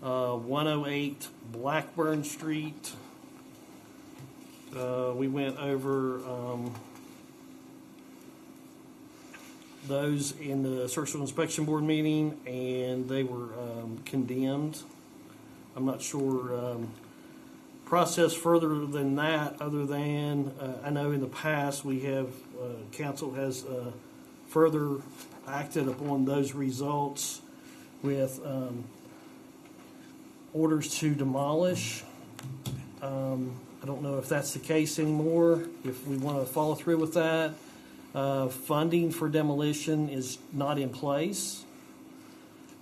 108 Blackburn Street. We went over those in the structural inspection board meeting, and they were condemned. I'm not sure process further than that, other than I know in the past we have council has further acted upon those results with orders to demolish. I don't know if that's the case anymore, if we want to follow through with that. Funding for demolition is not in place.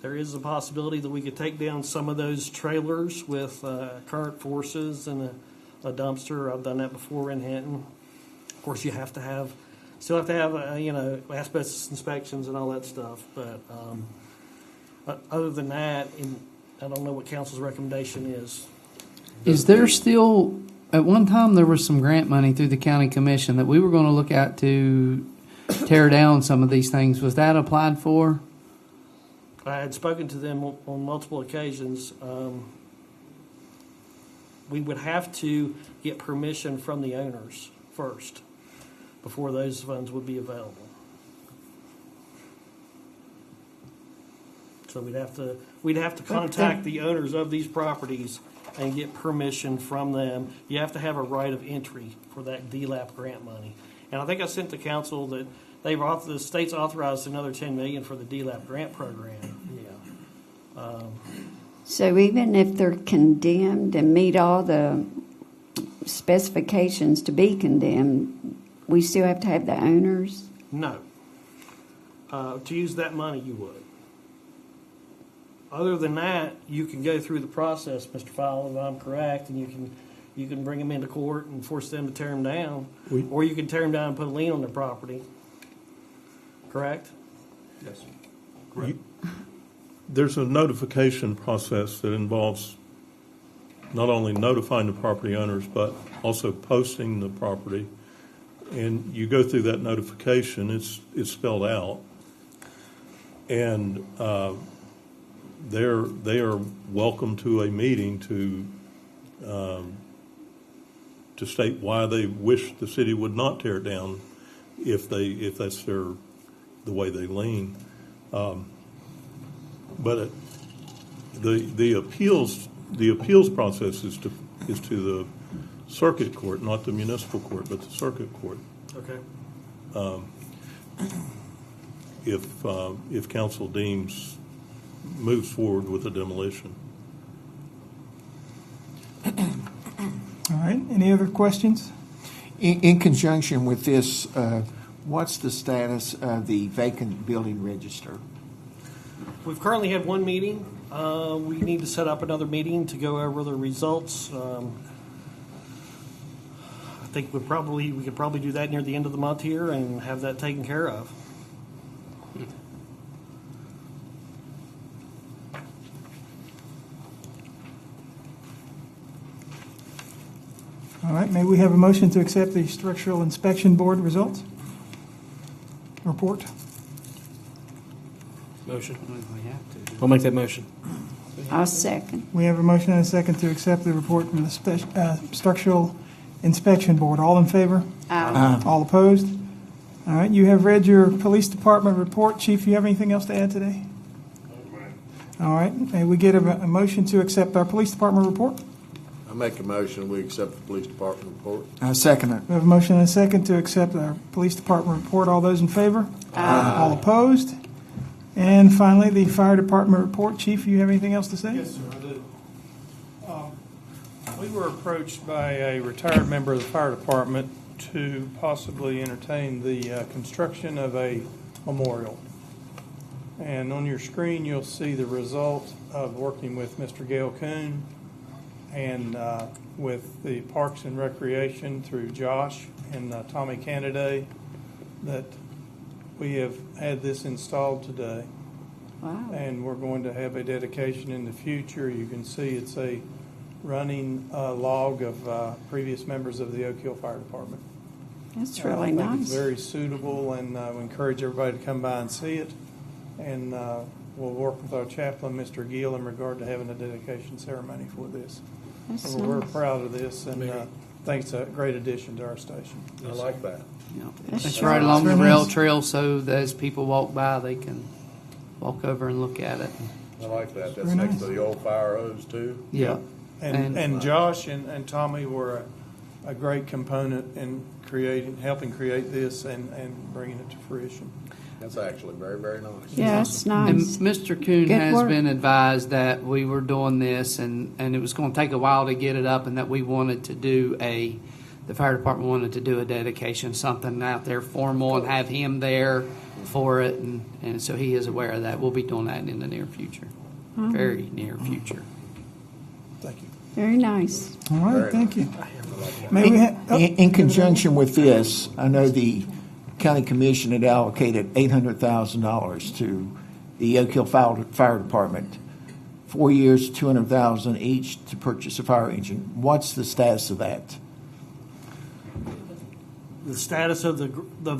There is a possibility that we could take down some of those trailers with current forces and a dumpster. I've done that before in Hinton. Of course, you still have to have asbestos inspections and all that stuff. But other than that, I don't know what council's recommendation is. Is there still, at one time, there was some grant money through the county commission that we were going to look at to tear down some of these things. Was that applied for? I had spoken to them on multiple occasions. We would have to get permission from the owners first before those funds would be available. So we'd have to contact the owners of these properties and get permission from them. You have to have a right of entry for that DLAP grant money. And I think I sent the council that the state's authorized another $10 million for the DLAP grant program. Yeah. So even if they're condemned and meet all the specifications to be condemned, we still have to have the owners? No. To use that money, you would. Other than that, you can go through the process, Mr. Fowler, if I'm correct, and you can bring them into court and force them to tear them down, or you can tear them down and put a lien on their property. Correct? Yes. There's a notification process that involves not only notifying the property owners, but also posting the property. And you go through that notification, it's spelled out. And they are welcome to a meeting to state why they wish the city would not tear it down if that's the way they lean. But the appeals process is to the circuit court, not the municipal court, but the circuit court. Okay. If council moves forward with a demolition. All right, any other questions? In conjunction with this, what's the status of the vacant building register? We've currently had one meeting. We need to set up another meeting to go over the results. I think we could probably do that near the end of the month here and have that taken care of. All right, may we have a motion to accept the structural inspection board results? Report. Motion. I'll make that motion. I'll second. We have a motion and a second to accept the report from the structural inspection board. All in favor? Aye. All opposed? All right, you have read your police department report. Chief, you have anything else to add today? All right, may we get a motion to accept our police department report? I make a motion, we accept the police department report. I second it. We have a motion and a second to accept our police department report. All those in favor? Aye. All opposed? And finally, the fire department report. Chief, you have anything else to say? Yes, sir, I do. We were approached by a retired member of the fire department to possibly entertain the construction of a memorial. And on your screen, you'll see the result of working with Mr. Gail Kuhn and with the Parks and Recreation through Josh and Tommy Canada, that we have had this installed today. Wow. And we're going to have a dedication in the future. You can see it's a running log of previous members of the Oak Hill Fire Department. That's really I think nice. It's very suitable, and we encourage everybody to come by and see it. And we'll work with our chaplain, Mr. Gill, in regard to having a dedication ceremony for this. That's So we're nice. proud of this, and think it's a great addition to our station. I like that. It's right along the rail trail, so that as people walk by, they can walk over and look at it. I like that. That's Very next nice. to the old fire hose too. Yeah. And Josh and Tommy were a great component in helping create this and bringing it to fruition. That's actually very, very nice. Yeah, it's And nice. Mr. Kuhn Good has work. been advised that we were doing this and it was going to take a while to get it up, and that we wanted to do the fire department wanted to do a dedication, something out there formal, and have him there for it. And so he is aware of that. We'll be doing that in the near future, very near future. Thank you. Very nice. All right, Very thank you. May we have, In conjunction with this, I know the county commission had allocated $800,000 to the Oak Hill Fire Department. 4 years, $200,000 each to purchase a fire engine. What's the status of that? The status of the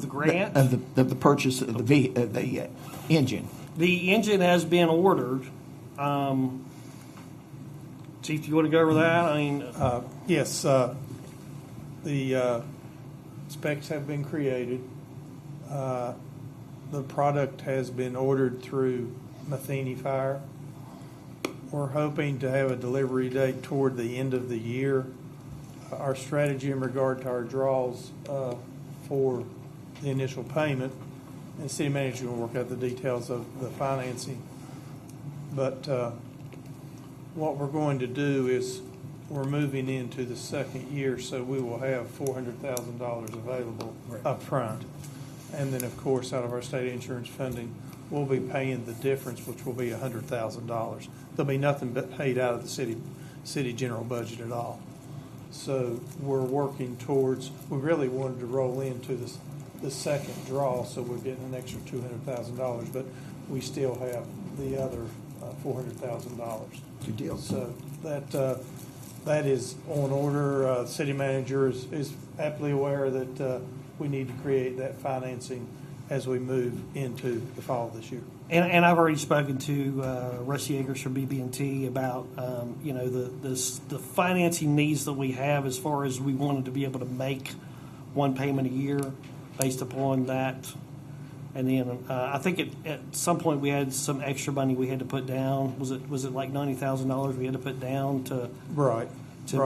grant? Of the purchase of the engine. The engine has been ordered. Chief, do you want to go over that? I mean, Yes, the Specs have been created. The product has been ordered through Matheny Fire. We're hoping to have a delivery date toward the end of the year. Our strategy in regard to our draws for the initial payment, and city manager will work out the details of the financing. But what we're going to do is we're moving into the second year, so we will have $400,000 available up front. And then, of course, out of our state insurance funding, we'll be paying the difference, which will be $100,000. There'll be nothing but paid out of the city general budget at all. So we're working towards, we really wanted to roll into the second draw, so we're getting an extra $200,000, but we still have the other $400,000. Good deal. So that is on order. The city manager is aptly aware that we need to create that financing as we move into the fall of this year. And I've already spoken to Rusty Akers from BB&T about the financing needs that we have as far as we wanted to be able to make one payment a year based upon that. And then I think at some point we had some extra money we had to put down. Was it like $90,000 we had to put down to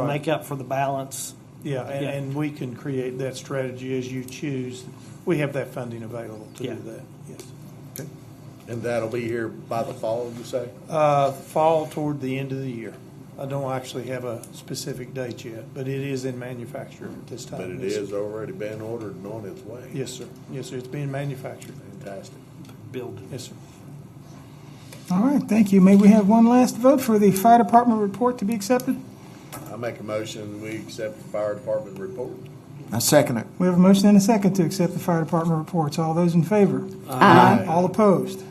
make up for the balance? Yeah, and we can create that strategy as you choose. We have that funding available to do that. Yes. Okay. And that'll be here by the fall, you say? Fall toward the end of the year. I don't actually have a specific date yet, but it is in manufacture at this time. But it is already been ordered and on its way. Yes, sir. Yes, sir. It's being manufactured. Fantastic. Build. Yes, sir. All right, thank you. May we have one last vote for the fire department report to be accepted? I make a motion, we accept the fire department report. I second it. We have a motion and a second to accept the fire department reports. All those in favor? Aye. All opposed?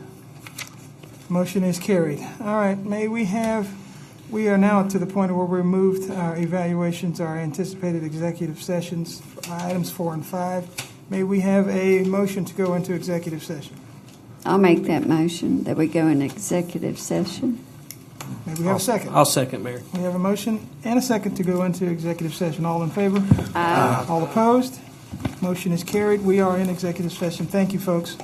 Motion is carried. All right, we are now to the point where we moved our evaluations, our anticipated executive sessions, items 4 and 5. May we have a motion to go into executive session? I'll make that motion that we go in executive session. May we have a second? I'll second, Mayor. We have a motion and a second to go into executive session. All in favor? Aye. All opposed? Motion is carried. We are in executive session. Thank you, folks.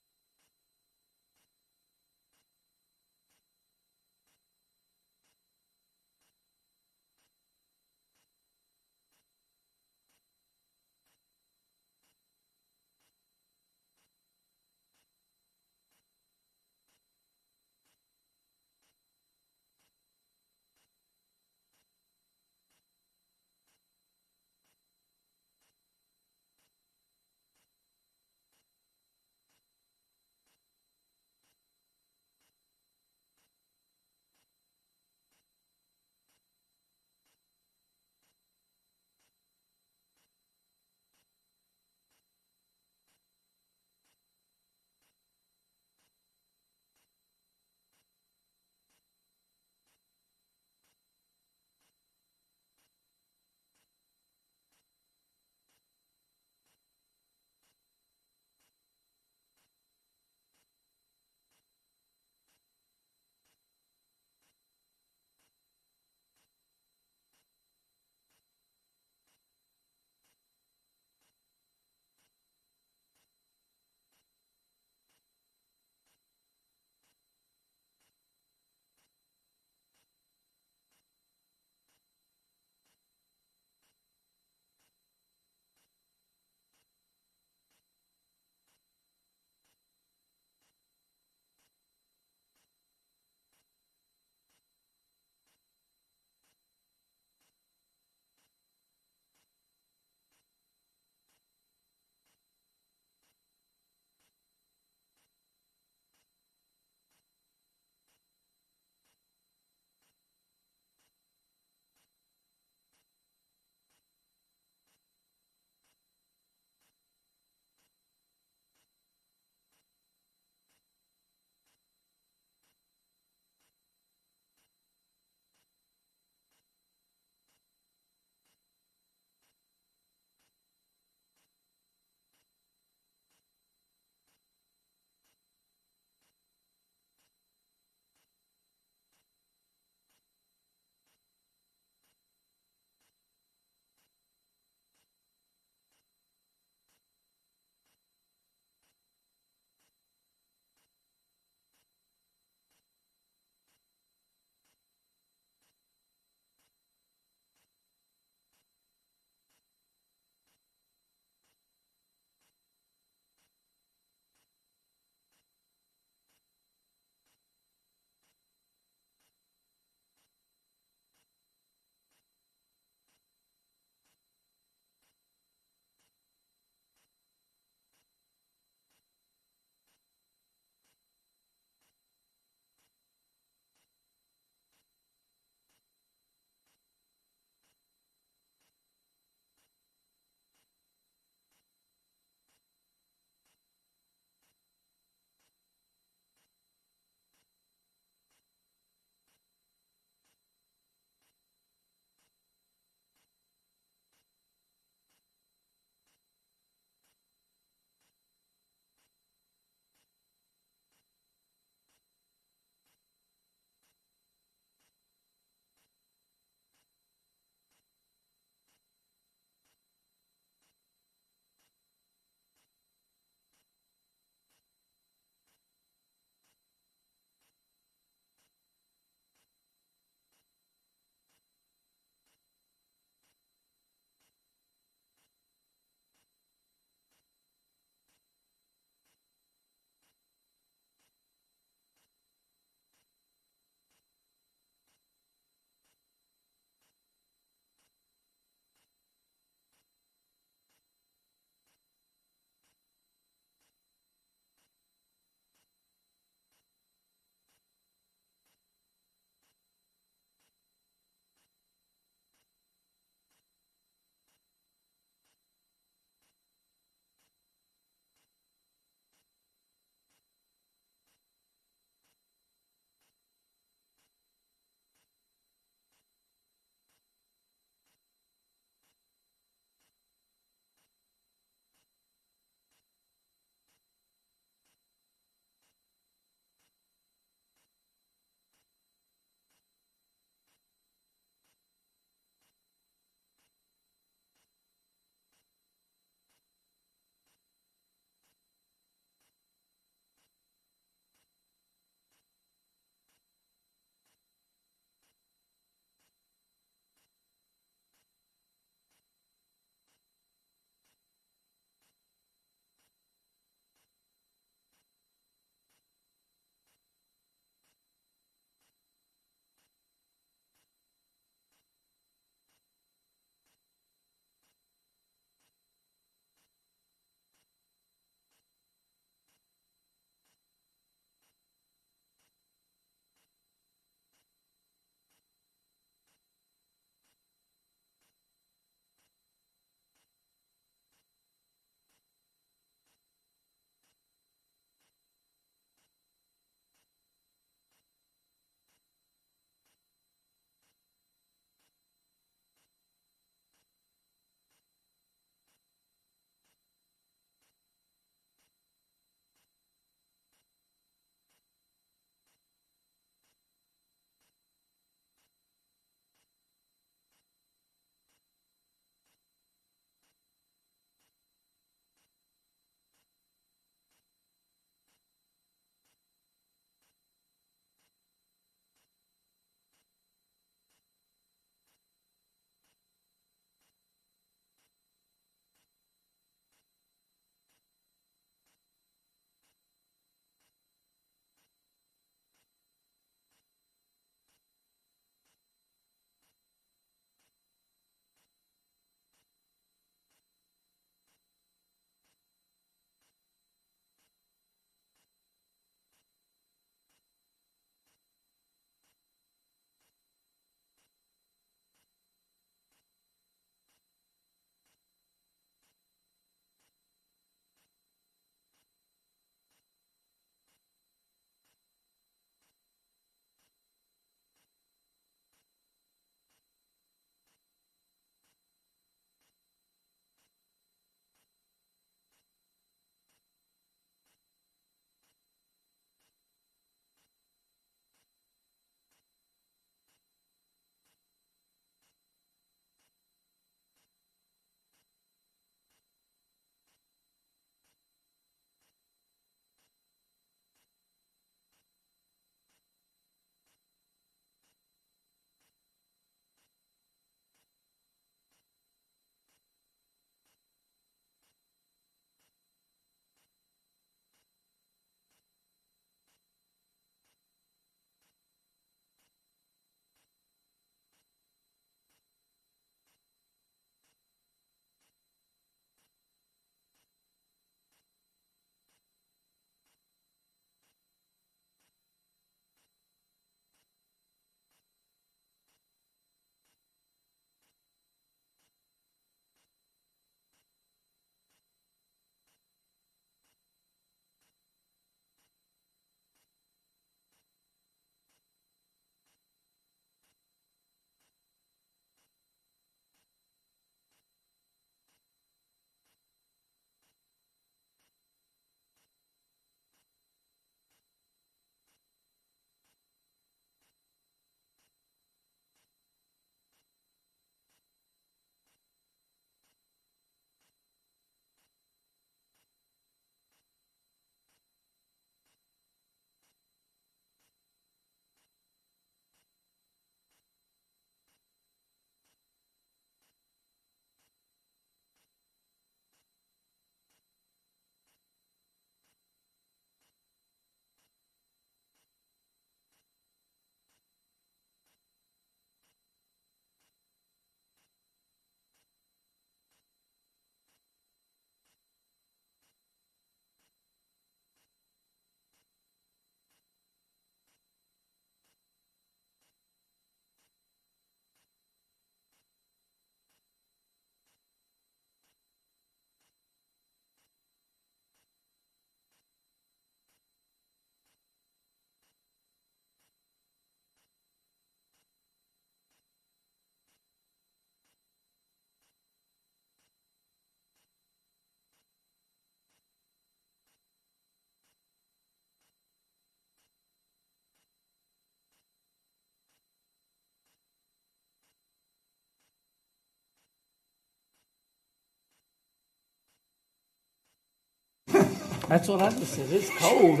That's what I just said. It's cold.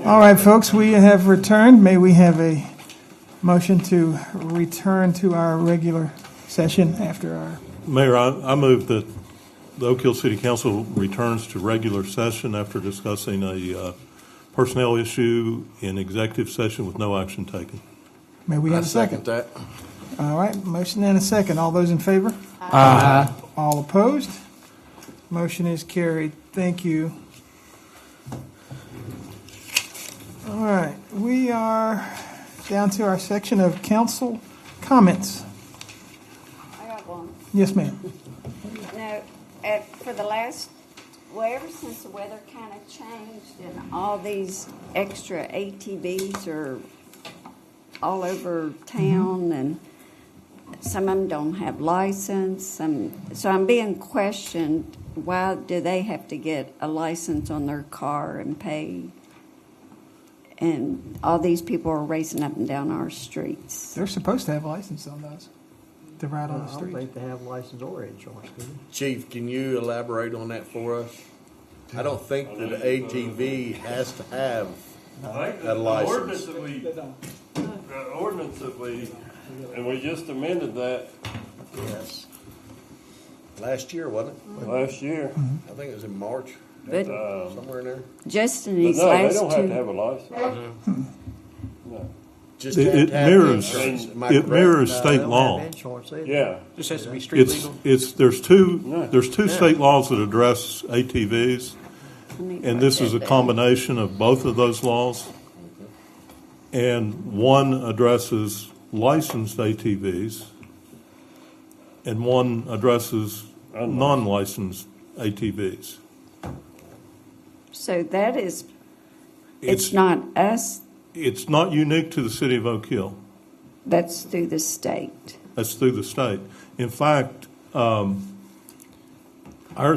All right, folks, we have returned. May we have a motion to return to our regular session after our... Mayor, I move that the Oak Hill City Council returns to regular session after discussing a personnel issue in executive session with no action taken. May we have a second? that. All right, motion and a second. All those in favor? Aye. All opposed? Motion is carried. Thank you. All right, we are down to our section of council comments. I got one. Yes, ma'am. No, for the last, well, ever since the weather kind of changed and all these extra ATVs are all over town and some of them don't have license. So I'm being questioned, why do they have to get a license on their car and pay? And all these people are racing up and down our streets. They're supposed to have a license on those to ride on the I don't street. think they have license or insurance, do they? Chief, can you elaborate on that for us? I don't think that an ATV has to have a license. The ordinance that we, and we just amended that Yes. Last year, wasn't it? last year. I think it was in March, But somewhere in there. just in But these no, they last don't have to two, have a license. No. Just It have to have mirrors, insurance. Am I it correct? mirrors No, state they don't law. have insurance either. Yeah. Just has to be street legal. There's two state laws that address ATVs, and this is a combination of both of those laws. And one addresses licensed ATVs, and one addresses non-licensed ATVs. so that is, It's- it's not us, It's not unique to the city of Oak Hill. that's through the state. That's through the state. In fact, ours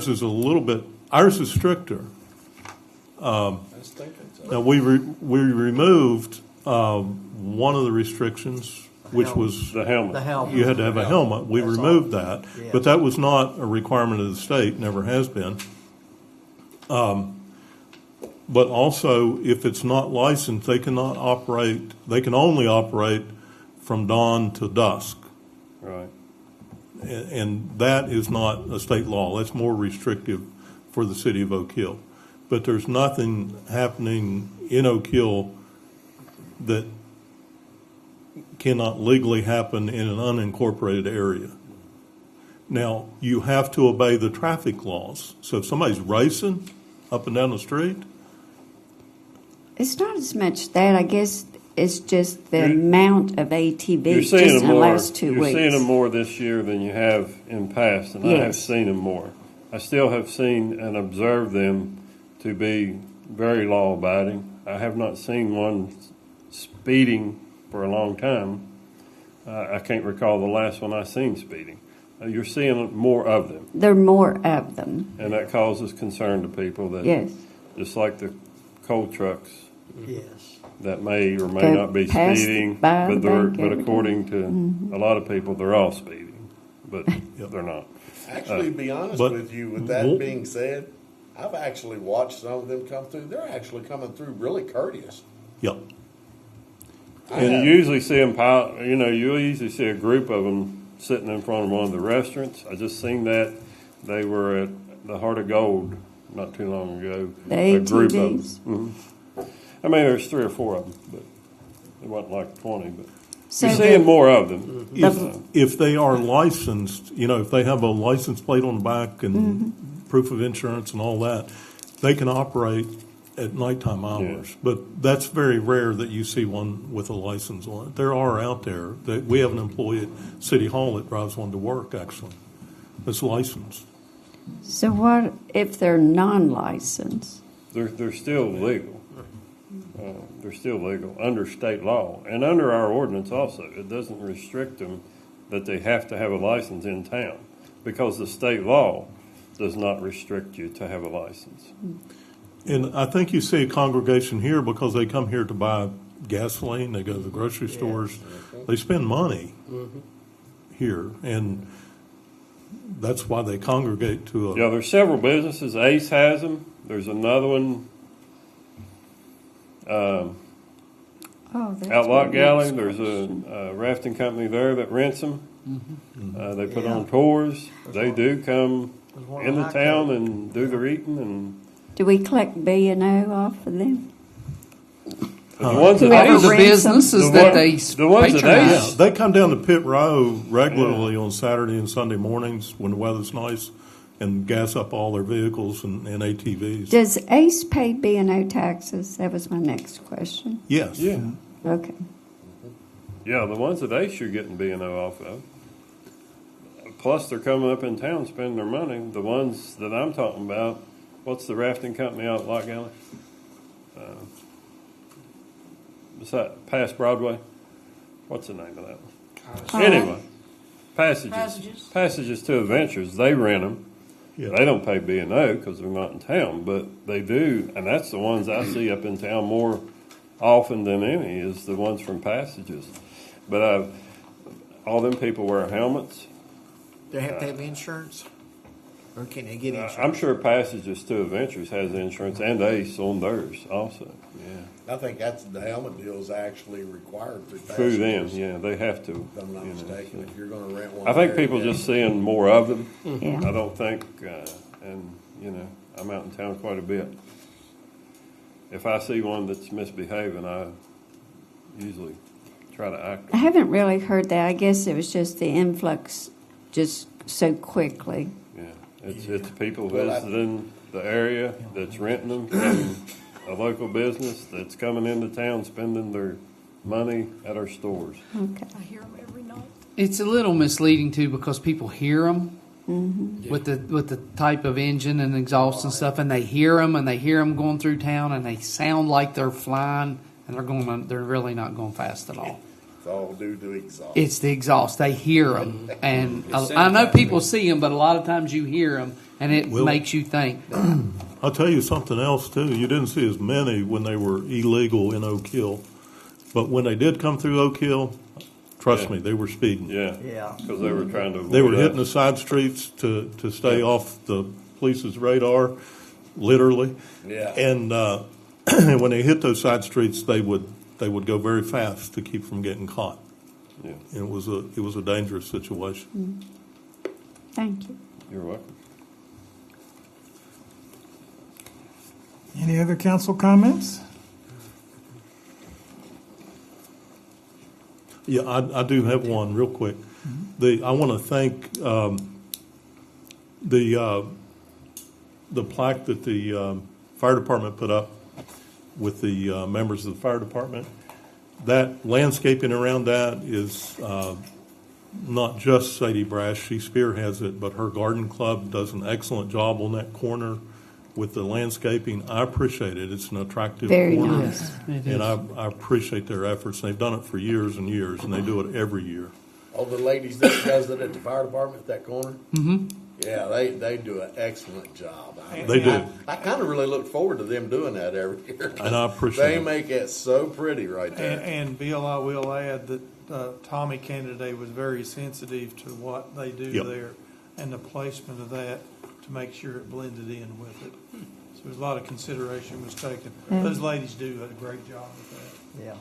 is ours is stricter. Now, we removed one of the restrictions, which was The helmet. The helmet. you had to have a helmet. We That's removed all. that, Yes. but that was not a requirement of the state, never has been. But also, if it's not licensed, they can only operate from dawn to dusk. Right. And that is not a state law. That's more restrictive for the city of Oak Hill. But there's nothing happening in Oak Hill that cannot legally happen in an unincorporated area. Now, you have to obey the traffic laws. So if somebody's racing up and down the street, It's not as much that, I guess it's just the You're- amount of You're ATVs just seeing in them the more. last 2 You're weeks. seeing them more this year than you have in past, and I have Yes. seen them more. I still have seen and observed them to be very law-abiding. I have not seen one speeding for a long time. I can't recall the last one I seen speeding. You're seeing more of them, There are more of them, and that causes concern to people. That yes. just like the coal trucks Yes. that may or may Go not be past speeding, by the but they're bank every day. according to a lot of people, they're all speeding, but they're not. Actually, to be honest but- with you, with that being said, I've actually watched some of them come through. They're actually coming through really courteous. yep. And you usually see them pile. You usually see a group of them sitting in front of one of the restaurants. I just seen that they were at the Heart of Gold not too long ago. The A group of ATVs? them. I mean, there's 3 or 4 of them, but it wasn't like 20. But So you're seeing the- more of them. If they are licensed, if they have a license plate on the back and proof of insurance and all that, they can operate at nighttime hours. But that's very rare that you see one with a license on it. There are out there. We have an employee at City Hall that drives one to work, actually, that's licensed. So what if they're non-licensed? They're still legal. They're still legal under state law and under our ordinance also. It doesn't restrict them that they have to have a license in town because the state law does not restrict you to have a license. And I think you see a congregation here because they come here to buy gasoline, they go to the grocery stores, they spend money here. And that's why they congregate to a. Yeah, there's several businesses. Ace has them. There's another one that's out Lock my Galley. next There's question. a rafting company there that rents them. They put on tours. They do come into town and do their eating and. Do we collect B&O off of them? The ones that Whoever Ace, The rents them? businesses that they the ones that patronize. Ace, They come down to Pit Row regularly on Saturday and Sunday mornings when the weather's nice and gas up all their vehicles and ATVs. Does ACE pay B&O taxes? That was my next question. Yes. yeah, Okay. yeah, the ones that Ace you're getting B&O off of. Plus, they're coming up in town spending their money. The ones that I'm talking about, what's the rafting company out at Lock Galley? What's that? Past Broadway? What's the name of that one? Anyway, Passages to Adventures. They rent them. Yeah. They don't pay B&O because they're not in town, but they do, and that's the ones I see up in town more often than any is the ones from Passages. But all them people wear helmets. They have to have insurance? Or can they get insurance? I'm sure Passages to Adventures has insurance and Ace on theirs also. Yeah, I think that's, the helmet deal is actually required through through them. Passages, Yeah, they have to. If I'm not you know, mistaken, so. if you're gonna rent one. I think there, people yeah. just seeing more of them. Yeah. I don't think, and you know, I'm out in town quite a bit. If I see one that's misbehaving, I usually try to act. I haven't really heard that. I guess it was just the influx just so quickly. Yeah, it's people Well, visiting the area that's renting them from a local business that's coming into town spending their money at our stores. Okay. I hear them every night. It's a little misleading too because people hear them with the type of engine and exhaust and stuff, and they hear them going through town, and they sound like they're flying, and they're really not going fast at all. It's all due to exhaust. It's the exhaust. They hear them, and I know people see them, but a lot of times you hear them, and it makes you think. I'll tell you something else too. You didn't see as many when they were illegal in Oak Hill, but when they did come through Oak Hill, trust me, they were speeding. Yeah, because they were trying to. They were avoid hitting the us. side streets to stay off the police's radar, literally. Yeah. And when they hit those side streets, they would go very fast to keep from getting caught. Yeah, And it was a dangerous situation. Thank you. you're welcome. Any other council comments? Yeah, I do have one real quick. I want to thank the plaque that the fire department put up with the members of the fire department. That landscaping around that is not just Sadie Brash, she spearheads it, but her garden club does an excellent job on that corner with the landscaping. I appreciate it. It's an attractive Very corner. nice. And I appreciate their efforts. They've done it for years and years, and they do it every year. All the ladies that does it at the fire department, that corner. Mm-hmm. Yeah, they do an excellent job. They do. I kind of really look forward to them doing that every year. And I appreciate They it. make it so pretty right there. And Bill, I will add that Tommy Kennedy was very sensitive to what they do Yep. there and the placement of that to make sure it blended in with it. So there's a lot of consideration was taken. Those ladies do a great job with that. Yeah.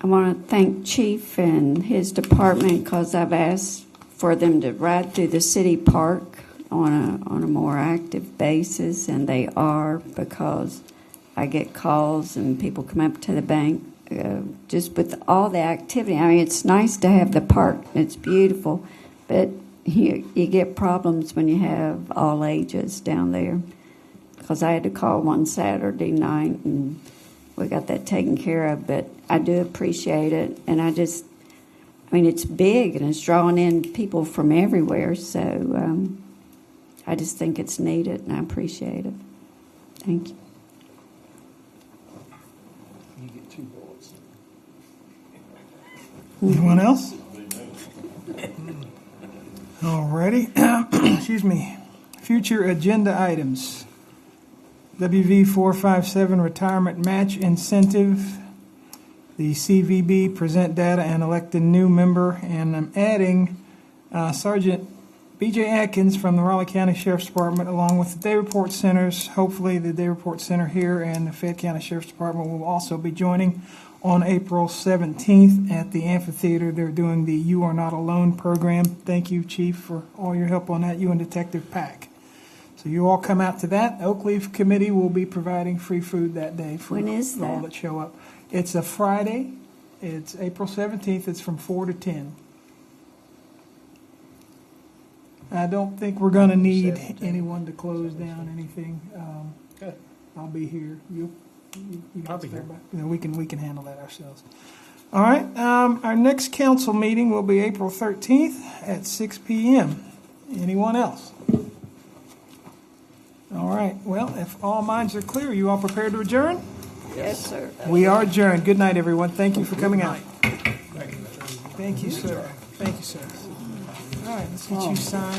I want to thank Chief and his department because I've asked for them to ride through the city park on a more active basis, and they are, because I get calls and people come up to the bank just with all the activity. I mean, it's nice to have the park. It's beautiful, but you get problems when you have all ages down there. Because I had to call one Saturday night, and we got that taken care of. But I do appreciate it, and I mean, it's big and it's drawing in people from everywhere. So I just think it's needed, and I appreciate it. Thank you. You get 2 bullets. Anyone else? Alrighty. Excuse me. Future agenda items. WV 457 retirement match incentive. the CVB, present data, and elect a new member. And I'm adding Sergeant B.J. Atkins from the Raleigh County Sheriff's Department, along with the Day Report Centers. Hopefully, the Day Report Center here and the Fayette County Sheriff's Department will also be joining on April 17th at the amphitheater. They're doing the You Are Not Alone program. Thank you, Chief, for all your help on that, you and Detective Pack. So you all come out to that. Oak Leaf Committee will be providing free food that day for When is all that? that show up. It's a Friday. It's April 17th. It's from 4 to 10. I don't think we're going to need anyone to close down anything. Good. I'll be here. You I'll be here. We can handle that ourselves. All right. Our next council meeting will be April 13th at 6 p.m. Anyone else? All right. Well, if all minds are clear, you all prepared to adjourn? Yes, sir. We are adjourned. Good night, everyone. Thank you for coming out. Thank you, sir. Thank you, sir. All right. Let's get you signed.